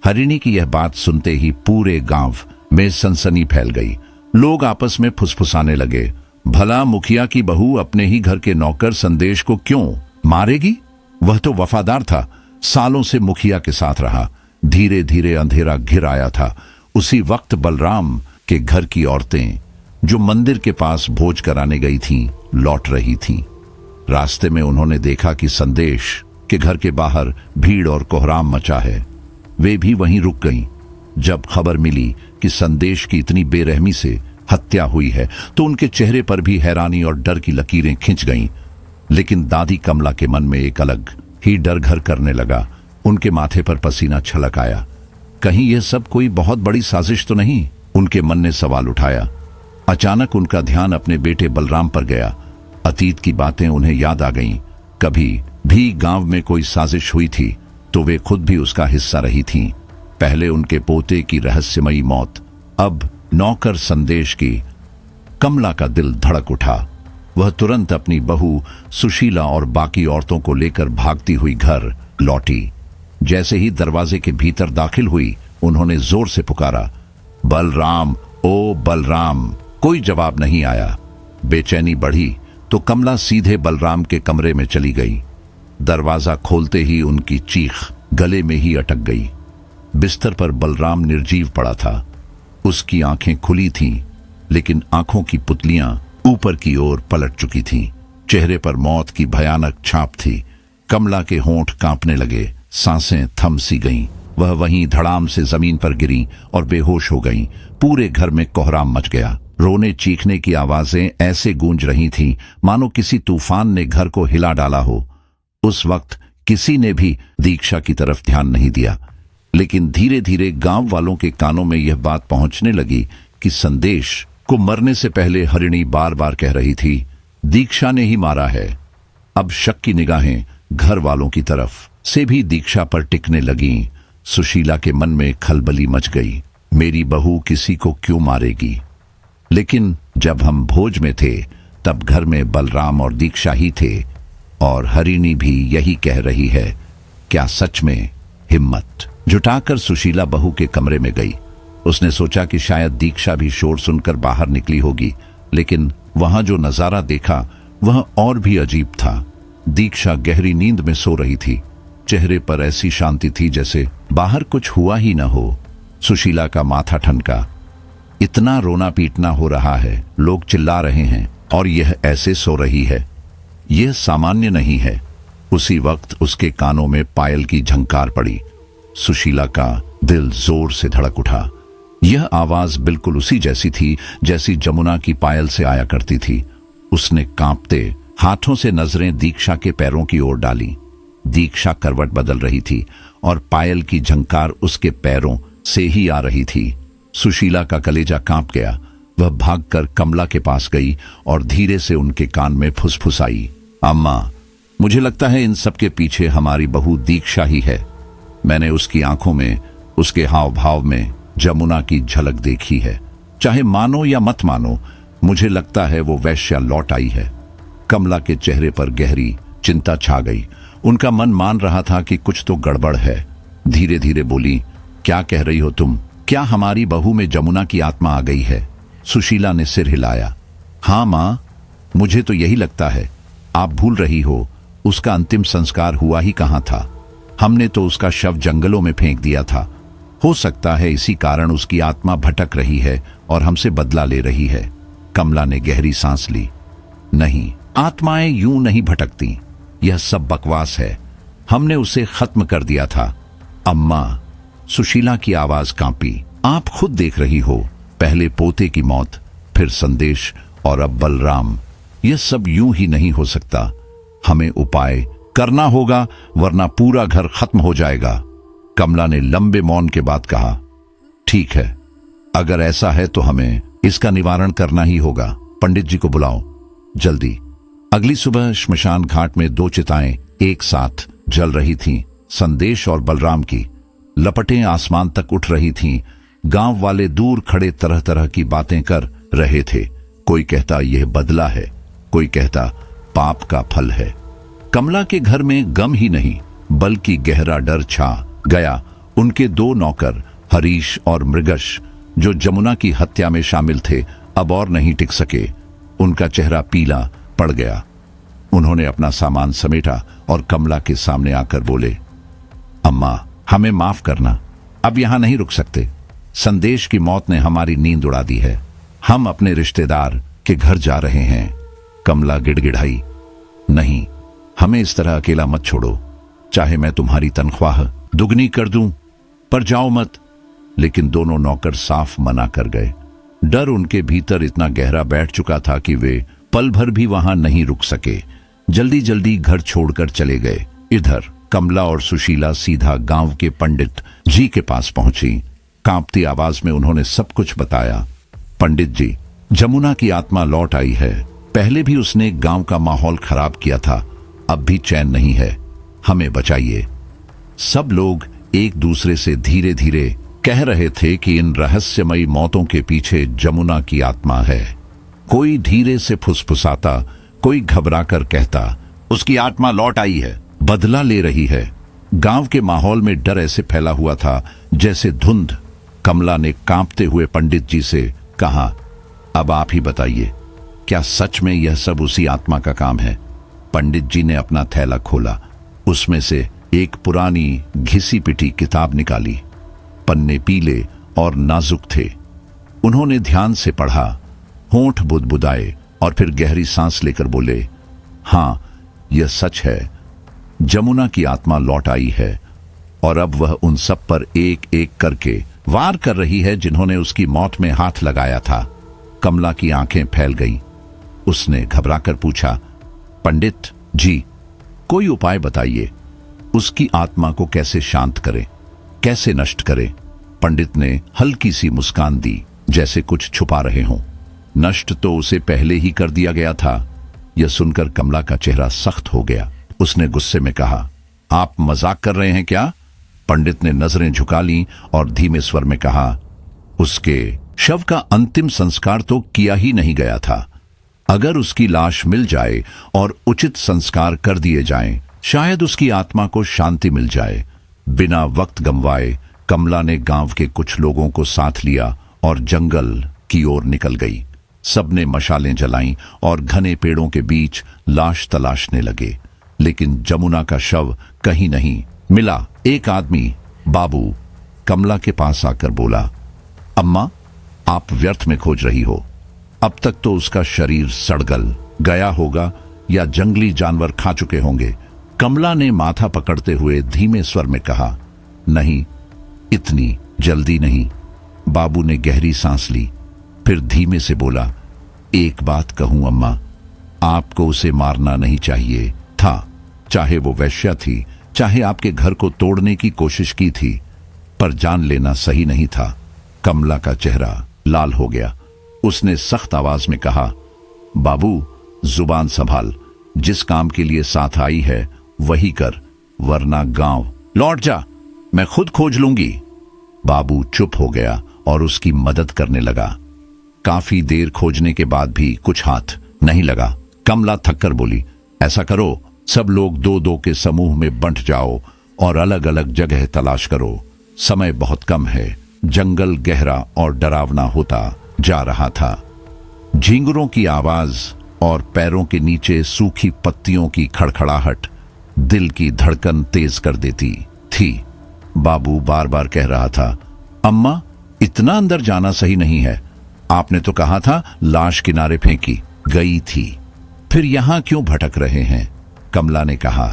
हरिणी की यह बात सुनते ही पूरे गांव में सनसनी फैल गई। लोग आपस में फुसफुसाने लगे, भला मुखिया की बहू अपने ही घर के नौकर संदेश को क्यों मारेगी? वह तो वफादार था, सालों से मुखिया के साथ रहा। धीरे धीरे अंधेरा घिर आया था। उसी वक्त बलराम के घर की औरतें, जो मंदिर के पास भोज कराने गई थीं, लौट रही थीं। रास्ते में उन्होंने देखा कि संदेश के घर के बाहर भीड़ और कोहराम मचा है। वे भी वहीं रुक गईं। जब खबर मिली कि संदेश की इतनी बेरहमी से हत्या हुई है, तो उनके चेहरे पर भी हैरानी और डर की लकीरें खिंच गईं। लेकिन दादी कमला के मन में एक अलग ही डर घर करने लगा। उनके माथे पर पसीना छलक आया। कहीं यह सब कोई बहुत बड़ी साजिश तो नहीं? उनके मन ने सवाल उठाया। अचानक उनका ध्यान अपने बेटे बलराम पर गया। अतीत की बातें उन्हें याद आ गईं। कभी भी गांव में कोई साजिश हुई थी तो वे खुद भी उसका हिस्सा रही थीं। पहले उनके पोते की रहस्यमयी मौत, अब नौकर संदेश की। कमला का दिल धड़क उठा। वह तुरंत अपनी बहू सुशीला और बाकी औरतों को लेकर भागती हुई घर लौटी। जैसे ही दरवाजे के भीतर दाखिल हुई, उन्होंने जोर से पुकारा, बलराम, ओ बलराम। कोई जवाब नहीं आया। बेचैनी बढ़ी तो कमला सीधे बलराम के कमरे में चली गई। दरवाजा खोलते ही उनकी चीख गले में ही अटक गई। बिस्तर पर बलराम निर्जीव पड़ा था। उसकी आंखें खुली थीं, लेकिन आंखों की पुतलियां ऊपर की ओर पलट चुकी थीं। चेहरे पर मौत की भयानक छाप थी। कमला के होंठ कांपने लगे, सांसें थम सी गईं। वह वहीं धड़ाम से जमीन पर गिरी और बेहोश हो गईं। पूरे घर में कोहराम मच गया। रोने चीखने की आवाजें ऐसे गूंज रही थीं मानो किसी तूफान ने घर को हिला डाला हो। उस वक्त किसी ने भी दीक्षा की तरफ ध्यान नहीं दिया, लेकिन धीरे धीरे गांव वालों के कानों में यह बात पहुंचने लगी कि संदेश को मरने से पहले हरिणी बार बार कह रही थी, दीक्षा ने ही मारा है। अब शक की निगाहें घर वालों की तरफ से भी दीक्षा पर टिकने लगीं। सुशीला के मन में खलबली मच गई। मेरी बहू किसी को क्यों मारेगी? लेकिन जब हम भोज में थे तब घर में बलराम और दीक्षा ही थे, और हरिणी भी यही कह रही है। क्या सच में? हिम्मत जुटाकर सुशीला बहू के कमरे में गई। उसने सोचा कि शायद दीक्षा भी शोर सुनकर बाहर निकली होगी, लेकिन वहां जो नजारा देखा वह और भी अजीब था। दीक्षा गहरी नींद में सो रही थी। चेहरे पर ऐसी शांति थी जैसे बाहर कुछ हुआ ही न हो। सुशीला का माथा ठनका। इतना रोना पीटना हो रहा है, लोग चिल्ला रहे हैं, और यह ऐसे सो रही है। यह सामान्य नहीं है। उसी वक्त उसके कानों में पायल की झंकार पड़ी। सुशीला का दिल जोर से धड़क उठा। यह आवाज बिल्कुल उसी जैसी थी जैसी जमुना की पायल से आया करती थी। उसने कांपते हाथों से नजरें दीक्षा के पैरों की ओर डाली। दीक्षा करवट बदल रही थी और पायल की झंकार उसके पैरों से ही आ रही थी। सुशीला का कलेजा कांप गया। वह भागकर कमला के पास गई और धीरे से उनके कान में फुसफुसाई, अम्मा, मुझे लगता है इन सब के पीछे हमारी बहू दीक्षा ही है। मैंने उसकी आंखों में, उसके हाव भाव में जमुना की झलक देखी है। चाहे मानो या मत मानो, मुझे लगता है वो वैश्या लौट आई है। कमला के चेहरे पर गहरी चिंता छा गई। उनका मन मान रहा था कि कुछ तो गड़बड़ है। धीरे धीरे बोली, क्या कह रही हो तुम? क्या हमारी बहू में जमुना की आत्मा आ गई है? सुशीला ने सिर हिलाया। हाँ मां, मुझे तो यही लगता है। आप भूल रही हो, उसका अंतिम संस्कार हुआ ही कहां था। हमने तो उसका शव जंगलों में फेंक दिया था। हो सकता है इसी कारण उसकी आत्मा भटक रही है और हमसे बदला ले रही है। कमला ने गहरी सांस ली। नहीं, आत्माएं यूं नहीं भटकती। यह सब बकवास है। हमने उसे खत्म कर दिया था। अम्मा, सुशीला की आवाज कांपी। आप खुद देख रही हो, पहले पोते की मौत, फिर संदेश और अब बलराम। यह सब यूं ही नहीं हो सकता। हमें उपाय करना होगा, वरना पूरा घर खत्म हो जाएगा। कमला ने लंबे मौन के बाद कहा, ठीक है, अगर ऐसा है तो हमें इसका निवारण करना ही होगा। पंडित जी को बुलाओ जल्दी। अगली सुबह श्मशान घाट में 2 चिताएं एक साथ जल रही थीं। संदेश और बलराम की लपटें आसमान तक उठ रही थीं। गांव वाले दूर खड़े तरह तरह की बातें कर रहे थे। कोई कहता यह बदला है, कोई कहता पाप का फल है। कमला के घर में गम ही नहीं बल्कि गहरा डर छा गया। उनके 2 नौकर हरीश और मृगश, जो जमुना की हत्या में शामिल थे, अब और नहीं टिक सके। उनका चेहरा पीला पड़ गया। उन्होंने अपना सामान समेटा और कमला के सामने आकर बोले, अम्मा, हमें माफ करना, अब यहां नहीं रुक सकते। संदेश की मौत ने हमारी नींद उड़ा दी है। हम अपने रिश्तेदार के घर जा रहे हैं। कमला गिड़गिड़ाई, नहीं, हमें इस तरह अकेला मत छोड़ो। चाहे मैं तुम्हारी तनख्वाह दुगनी कर दूं, पर जाओ मत। लेकिन दोनों नौकर साफ मना कर गए। डर उनके भीतर इतना गहरा बैठ चुका था कि वे पल भर भी वहां नहीं रुक सके। जल्दी जल्दी घर छोड़कर चले गए। इधर कमला और सुशीला सीधा गांव के पंडित जी के पास पहुंची। कांपती आवाज में उन्होंने सब कुछ बताया। पंडित जी, जमुना की आत्मा लौट आई है। पहले भी उसने गांव का माहौल खराब किया था, अब भी चैन नहीं है। हमें बचाइए। सब लोग एक दूसरे से धीरे धीरे कह रहे थे कि इन रहस्यमयी मौतों के पीछे जमुना की आत्मा है। कोई धीरे से फुसफुसाता, कोई घबराकर कहता, उसकी आत्मा लौट आई है, बदला ले रही है। गांव के माहौल में डर ऐसे फैला हुआ था जैसे धुंध। कमला ने कांपते हुए पंडित जी से कहा, अब आप ही बताइए, क्या सच में यह सब उसी आत्मा का काम है? पंडित जी ने अपना थैला खोला। उसमें से एक पुरानी घिसी पिटी किताब निकाली। पन्ने पीले और नाजुक थे। उन्होंने ध्यान से पढ़ा, होंठ बुदबुदाए और फिर गहरी सांस लेकर बोले, हां, यह सच है। जमुना की आत्मा लौट आई है और अब वह उन सब पर एक एक करके वार कर रही है जिन्होंने उसकी मौत में हाथ लगाया था। कमला की आंखें फैल गईं। उसने घबराकर पूछा, पंडित जी, कोई उपाय बताइए। उसकी आत्मा को कैसे शांत करें, कैसे नष्ट करें? पंडित ने हल्की सी मुस्कान दी, जैसे कुछ छुपा रहे हों। नष्ट तो उसे पहले ही कर दिया गया था। यह सुनकर कमला का चेहरा सख्त हो गया। उसने गुस्से में कहा, आप मजाक कर रहे हैं क्या? पंडित ने नजरें झुका लीं और धीमे स्वर में कहा, उसके शव का अंतिम संस्कार तो किया ही नहीं गया था। अगर उसकी लाश मिल जाए और उचित संस्कार कर दिए जाएं, शायद उसकी आत्मा को शांति मिल जाए। बिना वक्त गंवाए कमला ने गांव के कुछ लोगों को साथ लिया और जंगल की ओर निकल गई। सबने मशालें जलाईं और घने पेड़ों के बीच लाश तलाशने लगे, लेकिन जमुना का शव कहीं नहीं मिला। एक आदमी, बाबू, कमला के पास आकर बोला, अम्मा, आप व्यर्थ में खोज रही हो। अब तक तो उसका शरीर सड़गल गया होगा या जंगली जानवर खा चुके होंगे। कमला ने माथा पकड़ते हुए धीमे स्वर में कहा, नहीं, इतनी जल्दी नहीं। बाबू ने गहरी सांस ली, फिर धीमे से बोला, एक बात कहूं अम्मा, आपको उसे मारना नहीं चाहिए था। चाहे वो वैश्या थी, चाहे आपके घर को तोड़ने की कोशिश की थी, पर जान लेना सही नहीं था। कमला का चेहरा लाल हो गया। उसने सख्त आवाज में कहा, बाबू, जुबान संभाल। जिस काम के लिए साथ आई है वही कर, वरना गांव लौट जा, मैं खुद खोज लूंगी। बाबू चुप हो गया और उसकी मदद करने लगा। काफी देर खोजने के बाद भी कुछ हाथ नहीं लगा। कमला थककर बोली, ऐसा करो, सब लोग 2-2 के समूह में बंट जाओ और अलग अलग जगह तलाश करो। समय बहुत कम है। जंगल गहरा और डरावना होता जा रहा था। झींगुरों की आवाज और पैरों के नीचे सूखी पत्तियों की खड़खड़ाहट दिल की धड़कन तेज कर देती थी। बाबू बार बार कह रहा था, अम्मा, इतना अंदर जाना सही नहीं है। आपने तो कहा था लाश किनारे फेंकी गई थी, फिर यहां क्यों भटक रहे हैं? कमला ने कहा,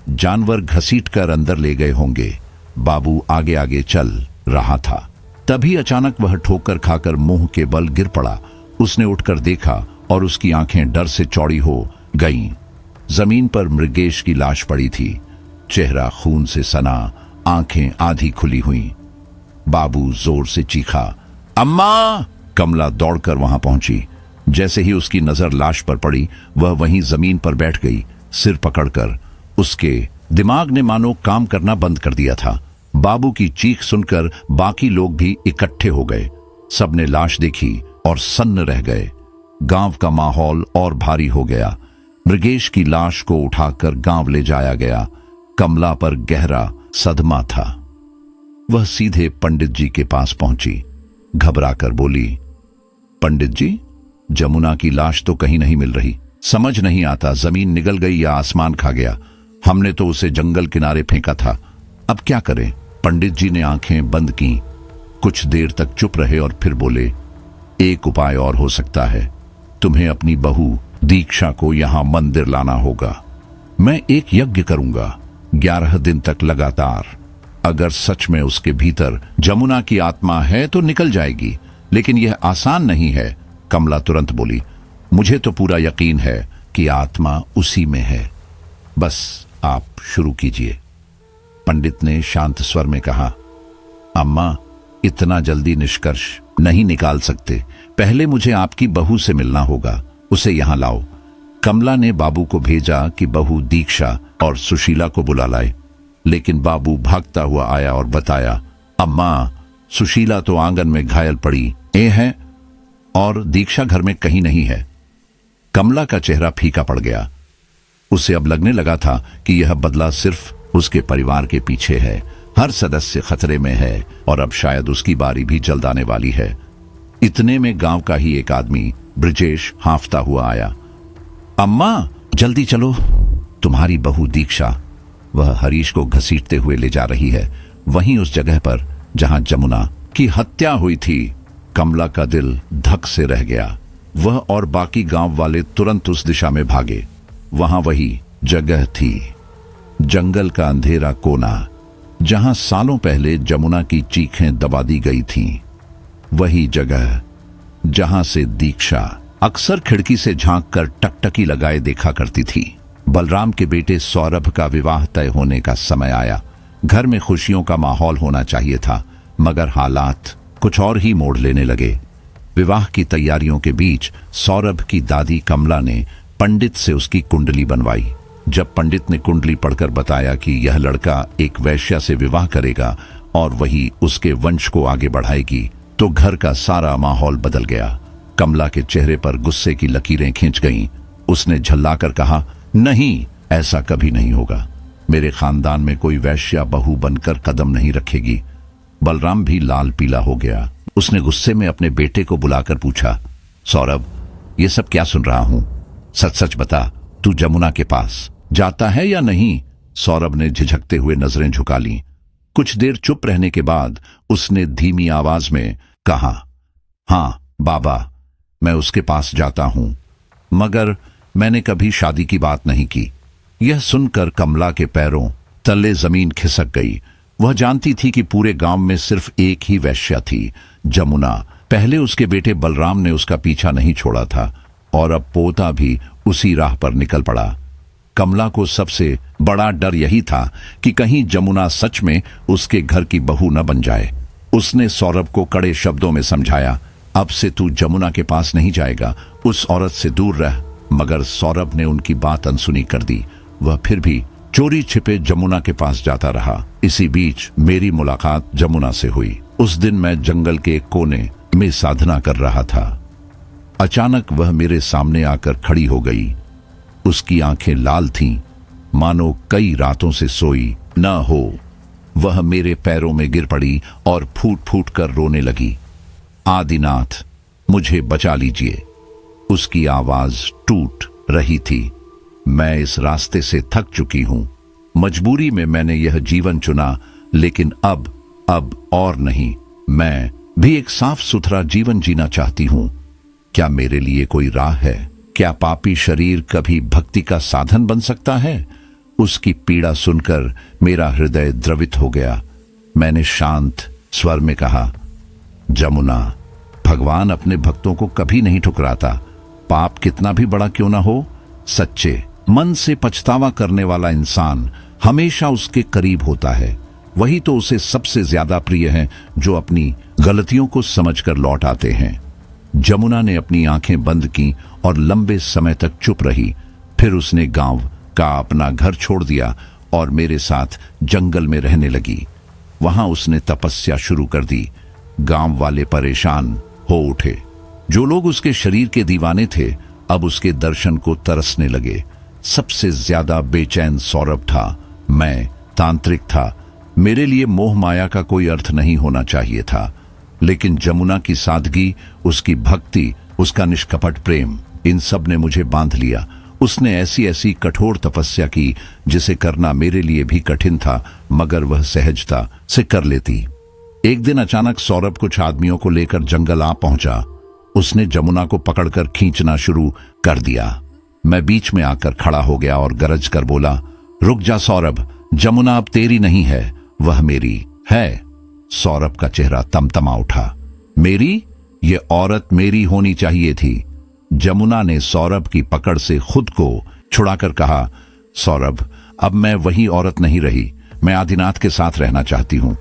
जानवर घसीटकर अंदर ले गए होंगे। बाबू आगे आगे चल रहा था। तभी अचानक वह ठोकर खाकर मुंह के बल गिर पड़ा उसने उठकर देखा और उसकी आंखें डर से चौड़ी हो गईं। जमीन पर मृगेश की लाश पड़ी थी, चेहरा खून से सना, आंखें आधी खुली हुई। बाबू जोर से चीखा, अम्मा! कमला दौड़कर वहां पहुंची। जैसे ही उसकी नजर लाश पर पड़ी, वह वहीं जमीन पर बैठ गई, सिर पकड़कर। उसके दिमाग ने मानो काम करना बंद कर दिया था। बाबू की चीख सुनकर बाकी लोग भी इकट्ठे हो गए। सबने लाश देखी और सन्न रह गए। गांव का माहौल और भारी हो गया। मृगेश की लाश को उठाकर गांव ले जाया गया। कमला पर गहरा सदमा था। वह सीधे पंडित जी के पास पहुंची, घबराकर बोली, पंडित जी, जमुना की लाश तो कहीं नहीं मिल रही। समझ नहीं आता जमीन निगल गई या आसमान खा गया। हमने तो उसे जंगल किनारे फेंका था, अब क्या करें? पंडित जी ने आंखें बंद की, कुछ देर तक चुप रहे और फिर बोले, एक उपाय और हो सकता है। तुम्हें अपनी बहू दीक्षा को यहां मंदिर लाना होगा। मैं एक यज्ञ करूंगा 11 दिन तक लगातार। अगर सच में उसके भीतर जमुना की आत्मा है तो निकल जाएगी, लेकिन यह आसान नहीं है। कमला तुरंत बोली, मुझे तो पूरा यकीन है कि आत्मा उसी में है। बस आप शुरू कीजिए। पंडित ने शांत स्वर में कहा, अम्मा, इतना जल्दी निष्कर्ष नहीं निकाल सकते। पहले मुझे आपकी बहू से मिलना होगा, उसे यहां लाओ। कमला ने बाबू को भेजा कि बहू दीक्षा और सुशीला को बुला लाए, लेकिन बाबू भागता हुआ आया और बताया, अम्मा, सुशीला तो आंगन में घायल पड़ी है और दीक्षा घर में कहीं नहीं है। कमला का चेहरा फीका पड़ गया। उसे अब लगने लगा था कि यह बदला सिर्फ उसके परिवार के पीछे है। हर सदस्य खतरे में है और अब शायद उसकी बारी भी जल्द आने वाली है। इतने में गांव का ही एक आदमी ब्रजेश हांफता हुआ आया। अम्मा, जल्दी चलो, तुम्हारी बहू दीक्षा वह हरीश को घसीटते हुए ले जा रही है, वहीं उस जगह पर जहां जमुना की हत्या हुई थी। कमला का दिल धक से रह गया। वह और बाकी गांव वाले तुरंत उस दिशा में भागे। वहां वही जगह थी, जंगल का अंधेरा कोना, जहां सालों पहले जमुना की चीखें दबा दी गई थीं। वही जगह जहां से दीक्षा अक्सर खिड़की से झांककर टकटकी लगाए देखा करती थी। बलराम के बेटे सौरभ का विवाह तय होने का समय आया। घर में खुशियों का माहौल होना चाहिए था, मगर हालात कुछ और ही मोड़ लेने लगे। विवाह की तैयारियों के बीच सौरभ की दादी कमला ने पंडित से उसकी कुंडली बनवाई। जब पंडित ने कुंडली पढ़कर बताया कि यह लड़का एक वैश्या से विवाह करेगा और वही उसके वंश को आगे बढ़ाएगी, तो घर का सारा माहौल बदल गया। कमला के चेहरे पर गुस्से की लकीरें खींच गईं। उसने झल्लाकर कहा, नहीं, ऐसा कभी नहीं होगा। मेरे खानदान में कोई वैश्या बहू बनकर कदम नहीं रखेगी। बलराम भी लाल पीला हो गया। उसने गुस्से में अपने बेटे को बुलाकर पूछा, सौरभ, ये सब क्या सुन रहा हूं? सच सच बता, तू जमुना के पास जाता है या नहीं? सौरभ ने झिझकते हुए नजरें झुका लीं। कुछ देर चुप रहने के बाद उसने धीमी आवाज में कहा, हां बाबा, मैं उसके पास जाता हूं, मगर मैंने कभी शादी की बात नहीं की। यह सुनकर कमला के पैरों तले जमीन खिसक गई। वह जानती थी कि पूरे गांव में सिर्फ एक ही वैश्या थी, जमुना। पहले उसके बेटे बलराम ने उसका पीछा नहीं छोड़ा था और अब पोता भी उसी राह पर निकल पड़ा। कमला को सबसे बड़ा डर यही था कि कहीं जमुना सच में उसके घर की बहू न बन जाए। उसने सौरभ को कड़े शब्दों में समझाया, अब से तू जमुना के पास नहीं जाएगा, उस औरत से दूर रह। मगर सौरभ ने उनकी बात अनसुनी कर दी। वह फिर भी चोरी छिपे जमुना के पास जाता रहा। इसी बीच मेरी मुलाकात जमुना से हुई। उस दिन मैं जंगल के एक कोने में साधना कर रहा था। अचानक वह मेरे सामने आकर खड़ी हो गई। उसकी आंखें लाल थीं, मानो कई रातों से सोई न हो। वह मेरे पैरों में गिर पड़ी और फूट फूट कर रोने लगी। आदिनाथ, मुझे बचा लीजिए। उसकी आवाज टूट रही थी। मैं इस रास्ते से थक चुकी हूं। मजबूरी में मैंने यह जीवन चुना, लेकिन अब और नहीं। मैं भी एक साफ सुथरा जीवन जीना चाहती हूं। क्या मेरे लिए कोई राह है? क्या पापी शरीर कभी भक्ति का साधन बन सकता है? उसकी पीड़ा सुनकर मेरा हृदय द्रवित हो गया। मैंने शांत स्वर में कहा, जमुना, भगवान अपने भक्तों को कभी नहीं ठुकराता। पाप कितना भी बड़ा क्यों ना हो, सच्चे मन से पछतावा करने वाला इंसान हमेशा उसके करीब होता है। वही तो उसे सबसे ज्यादा प्रिय है, जो अपनी गलतियों को समझकर लौट आते हैं। जमुना ने अपनी आंखें बंद की और लंबे समय तक चुप रही। फिर उसने गांव का अपना घर छोड़ दिया और मेरे साथ जंगल में रहने लगी। वहां उसने तपस्या शुरू कर दी। गांव वाले परेशान हो उठे। जो लोग उसके शरीर के दीवाने थे, अब उसके दर्शन को तरसने लगे। सबसे ज्यादा बेचैन सौरभ था। मैं तांत्रिक था। मेरे लिए मोह माया का कोई अर्थ नहीं होना चाहिए था, लेकिन जमुना की सादगी, उसकी भक्ति, उसका निष्कपट प्रेम, इन सब ने मुझे बांध लिया। उसने ऐसी ऐसी कठोर तपस्या की जिसे करना मेरे लिए भी कठिन था, मगर वह सहजता से कर लेती। एक दिन अचानक सौरभ कुछ आदमियों को लेकर जंगल आ पहुंचा। उसने जमुना को पकड़कर खींचना शुरू कर दिया। मैं बीच में आकर खड़ा हो गया और गरज कर बोला, रुक जा सौरभ, जमुना अब तेरी नहीं है, वह मेरी है। सौरभ का चेहरा तमतमा उठा। मेरी? ये औरत मेरी होनी चाहिए थी। जमुना ने सौरभ की पकड़ से खुद को छुड़ाकर कहा, सौरभ, अब मैं वही औरत नहीं रही। मैं आदिनाथ के साथ रहना चाहती हूं।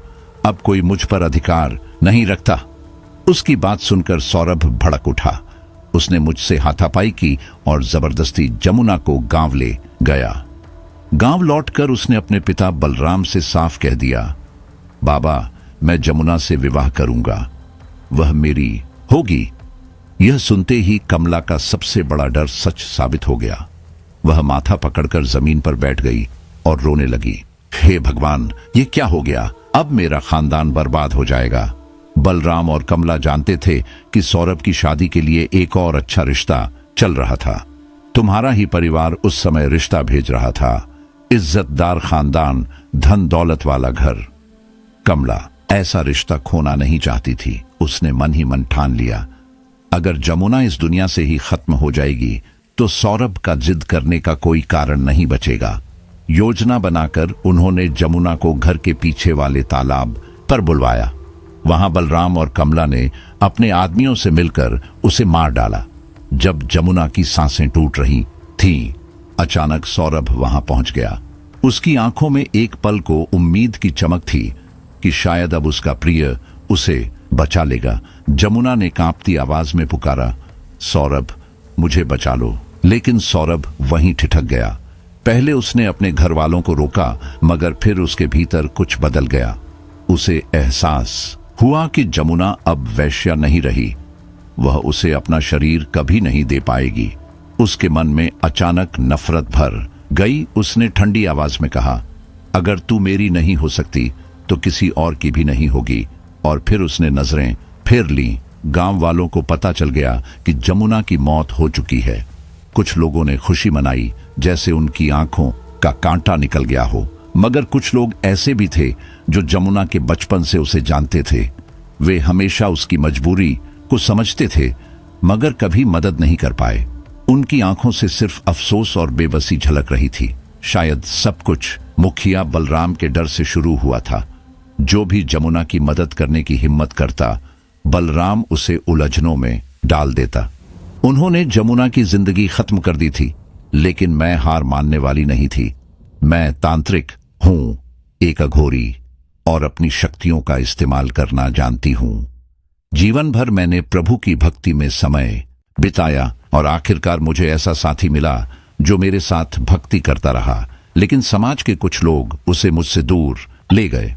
अब कोई मुझ पर अधिकार नहीं रखता। उसकी बात सुनकर सौरभ भड़क उठा। उसने मुझसे हाथापाई की और जबरदस्ती जमुना को गांव ले गया। गांव लौटकर उसने अपने पिता बलराम से साफ कह दिया, बाबा, मैं जमुना से विवाह करूंगा, वह मेरी होगी। यह सुनते ही कमला का सबसे बड़ा डर सच साबित हो गया। वह माथा पकड़कर जमीन पर बैठ गई और रोने लगी। हे भगवान, ये क्या हो गया? अब मेरा खानदान बर्बाद हो जाएगा। बलराम और कमला जानते थे कि सौरभ की शादी के लिए एक और अच्छा रिश्ता चल रहा था। तुम्हारा ही परिवार उस समय रिश्ता भेज रहा था। इज्जतदार खानदान, धन दौलत वाला घर। कमला ऐसा रिश्ता खोना नहीं चाहती थी। उसने मन ही मन ठान लिया, अगर जमुना इस दुनिया से ही खत्म हो जाएगी तो सौरभ का जिद करने का कोई कारण नहीं बचेगा। योजना बनाकर उन्होंने जमुना को घर के पीछे वाले तालाब पर बुलवाया। वहां बलराम और कमला ने अपने आदमियों से मिलकर उसे मार डाला। जब जमुना की सांसें टूट रही थीं, अचानक सौरभ वहां पहुंच गया। उसकी आंखों में एक पल को उम्मीद की चमक थी कि शायद अब उसका प्रिय उसे बचा लेगा। जमुना ने कांपती आवाज में पुकारा, सौरभ, मुझे बचा लो। लेकिन सौरभ वहीं ठिठक गया। पहले उसने अपने घर वालों को रोका, मगर फिर उसके भीतर कुछ बदल गया। उसे एहसास हुआ कि जमुना अब वैश्या नहीं रही। वह उसे अपना शरीर कभी नहीं दे पाएगी। उसके मन में अचानक नफरत भर गई। उसने ठंडी आवाज में कहा, अगर तू मेरी नहीं हो सकती तो किसी और की भी नहीं होगी। और फिर उसने नजरें फेर ली। गांव वालों को पता चल गया कि जमुना की मौत हो चुकी है। कुछ लोगों ने खुशी मनाई जैसे उनकी आंखों का कांटा निकल गया हो, मगर कुछ लोग ऐसे भी थे जो जमुना के बचपन से उसे जानते थे। वे हमेशा उसकी मजबूरी को समझते थे, मगर कभी मदद नहीं कर पाए। उनकी आंखों से सिर्फ अफसोस और बेबसी झलक रही थी। शायद सब कुछ मुखिया बलराम के डर से शुरू हुआ था। जो भी जमुना की मदद करने की हिम्मत करता, बलराम उसे उलझनों में डाल देता। उन्होंने जमुना की जिंदगी खत्म कर दी थी, लेकिन मैं हार मानने वाली नहीं थी। मैं तांत्रिक हूं, एक अघोरी, और अपनी शक्तियों का इस्तेमाल करना जानती हूं। जीवन भर मैंने प्रभु की भक्ति में समय बिताया और आखिरकार मुझे ऐसा साथी मिला जो मेरे साथ भक्ति करता रहा। लेकिन समाज के कुछ लोग उसे मुझसे दूर ले गए।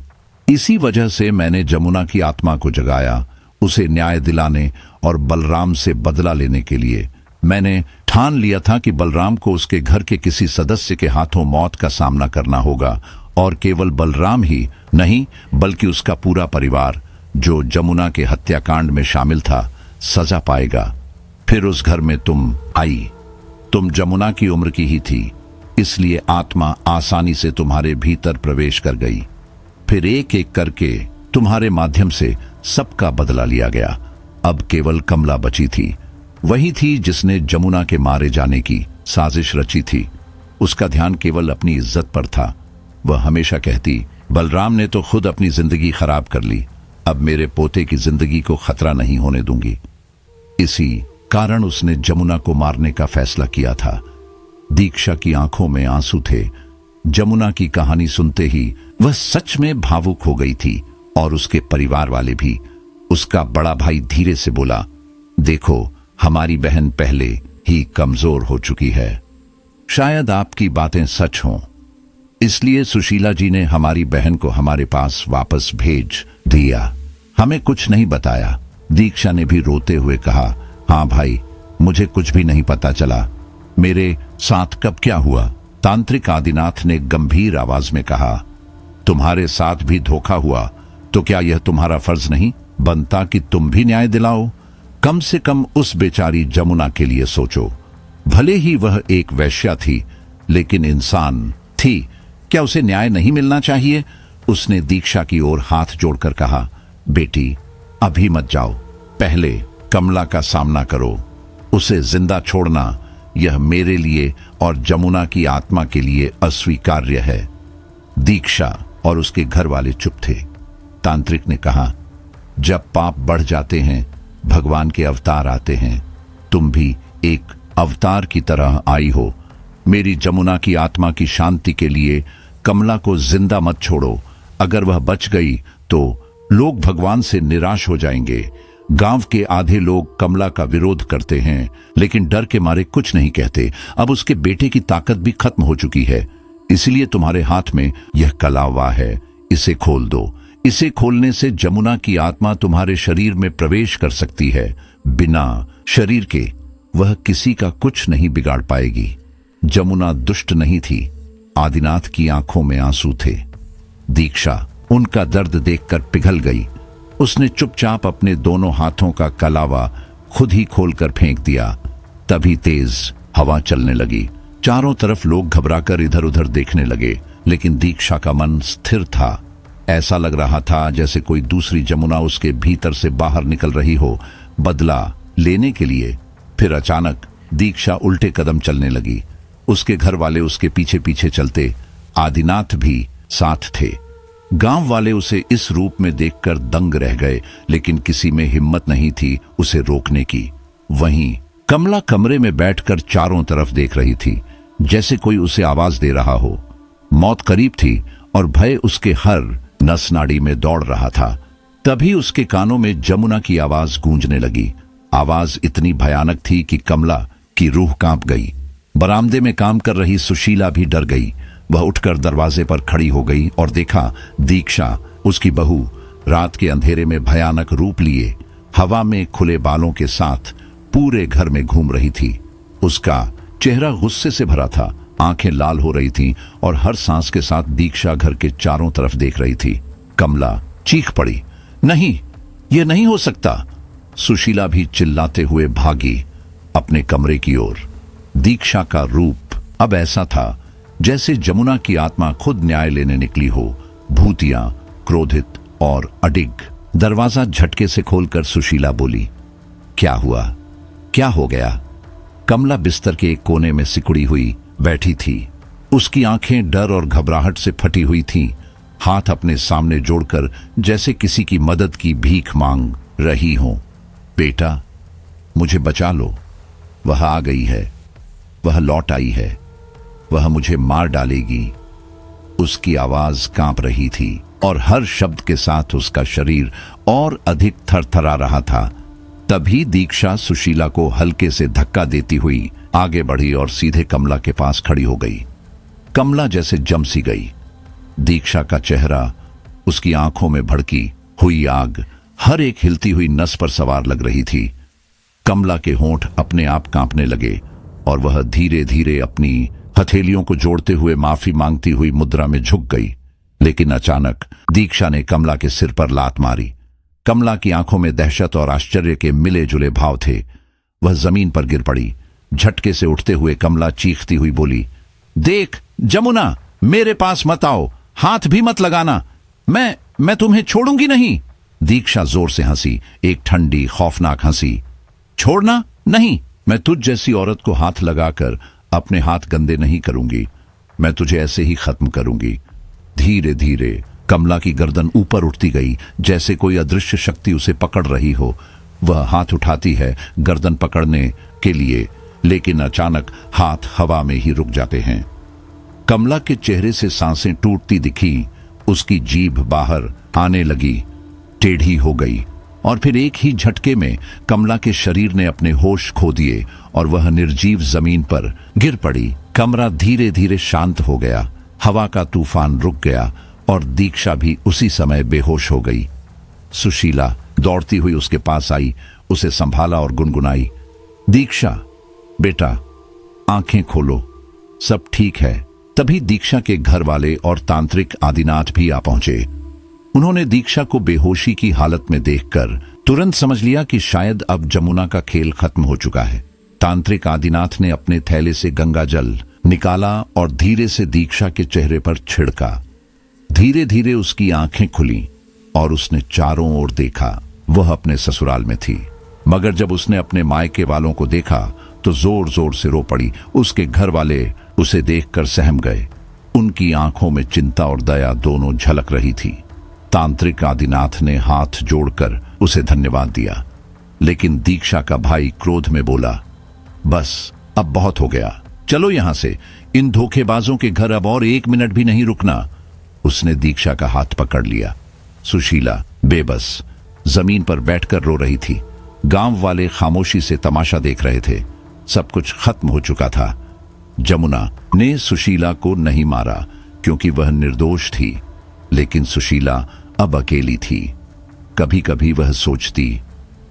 इसी वजह से मैंने जमुना की आत्मा को जगाया, उसे न्याय दिलाने और बलराम से बदला लेने के लिए। मैंने ठान लिया था कि बलराम को उसके घर के किसी सदस्य के हाथों मौत का सामना करना होगा, और केवल बलराम ही नहीं बल्कि उसका पूरा परिवार जो जमुना के हत्याकांड में शामिल था सजा पाएगा। फिर उस घर में तुम आई। तुम जमुना की उम्र की ही थी, इसलिए आत्मा आसानी से तुम्हारे भीतर प्रवेश कर गई। फिर एक एक करके तुम्हारे माध्यम से सबका बदला लिया गया। अब केवल कमला बची थी। वही थी जिसने जमुना के मारे जाने की साजिश रची थी। उसका ध्यान केवल अपनी इज्जत पर था। वह हमेशा कहती, बलराम ने तो खुद अपनी जिंदगी खराब कर ली, अब मेरे पोते की जिंदगी को खतरा नहीं होने दूंगी। इसी कारण उसने जमुना को मारने का फैसला किया था। दीक्षा की आंखों में आंसू थे। जमुना की कहानी सुनते ही वह सच में भावुक हो गई थी और उसके परिवार वाले भी। उसका बड़ा भाई धीरे से बोला, देखो, हमारी बहन पहले ही कमजोर हो चुकी है। शायद आपकी बातें सच हों, इसलिए सुशीला जी ने हमारी बहन को हमारे पास वापस भेज दिया। हमें कुछ नहीं बताया। दीक्षा ने भी रोते हुए कहा, हाँ भाई, मुझे कुछ भी नहीं पता चला। मेरे साथ कब क्या हुआ? तांत्रिक आदिनाथ ने गंभीर आवाज में कहा, तुम्हारे साथ भी धोखा हुआ तो क्या यह तुम्हारा फर्ज नहीं बनता कि तुम भी न्याय दिलाओ? कम से कम उस बेचारी जमुना के लिए सोचो। भले ही वह एक वैश्या थी, लेकिन इंसान थी। क्या उसे न्याय नहीं मिलना चाहिए? उसने दीक्षा की ओर हाथ जोड़कर कहा, बेटी, अभी मत जाओ, पहले कमला का सामना करो। उसे जिंदा छोड़ना यह मेरे लिए और जमुना की आत्मा के लिए अस्वीकार्य है। दीक्षा और उसके घर वाले चुप थे। तांत्रिक ने कहा, जब पाप बढ़ जाते हैं, भगवान के अवतार आते हैं। तुम भी एक अवतार की तरह आई हो। मेरी जमुना की आत्मा की शांति के लिए कमला को जिंदा मत छोड़ो। अगर वह बच गई तो लोग भगवान से निराश हो जाएंगे। गांव के आधे लोग कमला का विरोध करते हैं, लेकिन डर के मारे कुछ नहीं कहते। अब उसके बेटे की ताकत भी खत्म हो चुकी है, इसलिए तुम्हारे हाथ में यह कलावा है, इसे खोल दो। इसे खोलने से जमुना की आत्मा तुम्हारे शरीर में प्रवेश कर सकती है। बिना शरीर के वह किसी का कुछ नहीं बिगाड़ पाएगी। जमुना दुष्ट नहीं थी। आदिनाथ की आंखों में आंसू थे। दीक्षा उनका दर्द देखकर पिघल गई। उसने चुपचाप अपने दोनों हाथों का कलावा खुद ही खोलकर फेंक दिया। तभी तेज हवा चलने लगी। चारों तरफ लोग घबराकर इधर उधर देखने लगे, लेकिन दीक्षा का मन स्थिर था। ऐसा लग रहा था जैसे कोई दूसरी जमुना उसके भीतर से बाहर निकल रही हो, बदला लेने के लिए। फिर अचानक दीक्षा उल्टे कदम चलने लगी। उसके घर वाले उसके पीछे पीछे चलते। आदिनाथ भी साथ थे। गांव वाले उसे इस रूप में देखकर दंग रह गए, लेकिन किसी में हिम्मत नहीं थी उसे रोकने की। वहीं कमला कमरे में बैठकर चारों तरफ देख रही थी, जैसे कोई उसे आवाज दे रहा हो। मौत करीब थी और भय उसके हर नस नाड़ी में दौड़ रहा था। तभी उसके कानों में जमुना की आवाज गूंजने लगी। आवाज इतनी भयानक थी कि कमला की रूह कांप गई। बरामदे में काम कर रही सुशीला भी डर गई। वह उठकर दरवाजे पर खड़ी हो गई और देखा दीक्षा, उसकी बहू, रात के अंधेरे में भयानक रूप लिए हवा में खुले बालों के साथ पूरे घर में घूम रही थी। उसका चेहरा गुस्से से भरा था, आंखें लाल हो रही थीं और हर सांस के साथ दीक्षा घर के चारों तरफ देख रही थी। कमला चीख पड़ी, नहीं, यह नहीं हो सकता। सुशीला भी चिल्लाते हुए भागी अपने कमरे की ओर। दीक्षा का रूप अब ऐसा था जैसे जमुना की आत्मा खुद न्याय लेने निकली हो। भूतिया, क्रोधित और अडिग। दरवाजा झटके से खोलकर सुशीला बोली, क्या हुआ? क्या हो गया? कमला बिस्तर के एक कोने में सिकुड़ी हुई बैठी थी। उसकी आंखें डर और घबराहट से फटी हुई थीं, हाथ अपने सामने जोड़कर जैसे किसी की मदद की भीख मांग रही हो। बेटा, मुझे बचा लो। वह आ गई है, वह लौट आई है, वह मुझे मार डालेगी। उसकी आवाज कांप रही थी और हर शब्द के साथ उसका शरीर और अधिक थरथरा रहा था। तभी दीक्षा सुशीला को हल्के से धक्का देती हुई आगे बढ़ी और सीधे कमला के पास खड़ी हो गई। कमला जैसे जम सी गई। दीक्षा का चेहरा, उसकी आंखों में भड़की हुई आग, हर एक हिलती हुई नस पर सवार लग रही थी। कमला के होंठ अपने आप कांपने लगे और वह धीरे धीरे अपनी हथेलियों को जोड़ते हुए माफी मांगती हुई मुद्रा में झुक गई। लेकिन अचानक दीक्षा ने कमला के सिर पर लात मारी। कमला की आंखों में दहशत और आश्चर्य के मिले जुले भाव थे। वह जमीन पर गिर पड़ी। झटके से उठते हुए कमला चीखती हुई बोली, देख जमुना, मेरे पास मत आओ, हाथ भी मत लगाना, मैं तुम्हें छोड़ूंगी नहीं। दीक्षा जोर से हंसी, एक ठंडी खौफनाक हंसी। छोड़ना नहीं, मैं तुझ जैसी औरत को हाथ लगाकर अपने हाथ गंदे नहीं करूंगी। मैं तुझे ऐसे ही खत्म करूंगी। धीरे धीरे कमला की गर्दन ऊपर उठती गई, जैसे कोई अदृश्य शक्ति उसे पकड़ रही हो। वह हाथ उठाती है गर्दन पकड़ने के लिए, लेकिन अचानक हाथ हवा में ही रुक जाते हैं। कमला के चेहरे से सांसें टूटती दिखी, उसकी जीभ बाहर आने लगी, टेढ़ी हो गई, और फिर एक ही झटके में कमला के शरीर ने अपने होश खो दिए और वह निर्जीव जमीन पर गिर पड़ी। कमरा धीरे धीरे शांत हो गया, हवा का तूफान रुक गया और दीक्षा भी उसी समय बेहोश हो गई। सुशीला दौड़ती हुई उसके पास आई, उसे संभाला और गुनगुनाई, दीक्षा बेटा, आंखें खोलो, सब ठीक है। तभी दीक्षा के घर वाले और तांत्रिक आदिनाथ भी आ पहुंचे। उन्होंने दीक्षा को बेहोशी की हालत में देखकर तुरंत समझ लिया कि शायद अब जमुना का खेल खत्म हो चुका है। तांत्रिक आदिनाथ ने अपने थैले से गंगा जल निकाला और धीरे से दीक्षा के चेहरे पर छिड़का। धीरे धीरे उसकी आंखें खुली और उसने चारों ओर देखा। वह अपने ससुराल में थी, मगर जब उसने अपने मायके वालों को देखा तो जोर जोर से रो पड़ी। उसके घर वाले उसे देखकर सहम गए। उनकी आंखों में चिंता और दया दोनों झलक रही थी। तांत्रिक आदिनाथ ने हाथ जोड़कर उसे धन्यवाद दिया, लेकिन दीक्षा का भाई क्रोध में बोला, बस अब बहुत हो गया, चलो यहां से, इन धोखेबाजों के घर अब और 1 मिनट भी नहीं रुकना। उसने दीक्षा का हाथ पकड़ लिया। सुशीला बेबस जमीन पर बैठकर रो रही थी। गांव वाले खामोशी से तमाशा देख रहे थे। सब कुछ खत्म हो चुका था। जमुना ने सुशीला को नहीं मारा क्योंकि वह निर्दोष थी, लेकिन सुशीला अब अकेली थी। कभी कभी वह सोचती,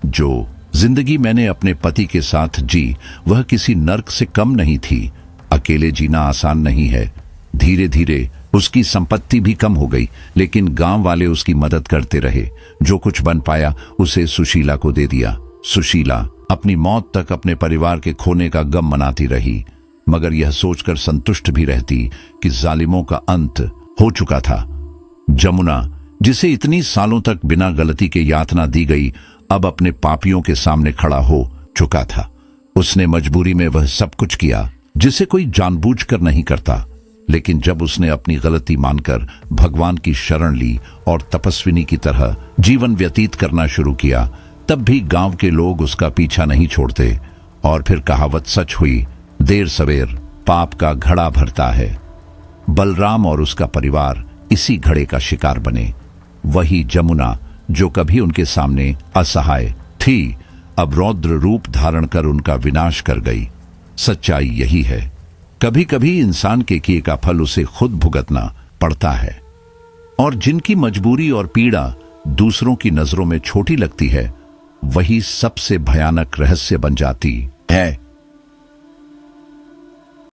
जो जिंदगी मैंने अपने पति के साथ जी वह किसी नर्क से कम नहीं थी। अकेले जीना आसान नहीं है। धीरे धीरे उसकी संपत्ति भी कम हो गई, लेकिन गांव वाले उसकी मदद करते रहे। जो कुछ बन पाया उसे सुशीला को दे दिया। सुशीला अपनी मौत तक अपने परिवार के खोने का गम मनाती रही, मगर यह सोचकर संतुष्ट भी रहती कि जालिमों का अंत हो चुका था। जमुना, जिसे इतनी सालों तक बिना गलती के यातना दी गई, अब अपने पापियों के सामने खड़ा हो चुका था। उसने मजबूरी में वह सब कुछ किया जिसे कोई जानबूझकर नहीं करता, लेकिन जब उसने अपनी गलती मानकर भगवान की शरण ली और तपस्विनी की तरह जीवन व्यतीत करना शुरू किया, तब भी गांव के लोग उसका पीछा नहीं छोड़ते। और फिर कहावत सच हुई, देर सवेर पाप का घड़ा भरता है। बलराम और उसका परिवार इसी घड़े का शिकार बने। वही जमुना जो कभी उनके सामने असहाय थी, अब रौद्र रूप धारण कर उनका विनाश कर गई। सच्चाई यही है, कभी कभी इंसान के किए का फल उसे खुद भुगतना पड़ता है, और जिनकी मजबूरी और पीड़ा दूसरों की नजरों में छोटी लगती है, वही सबसे भयानक रहस्य बन जाती है।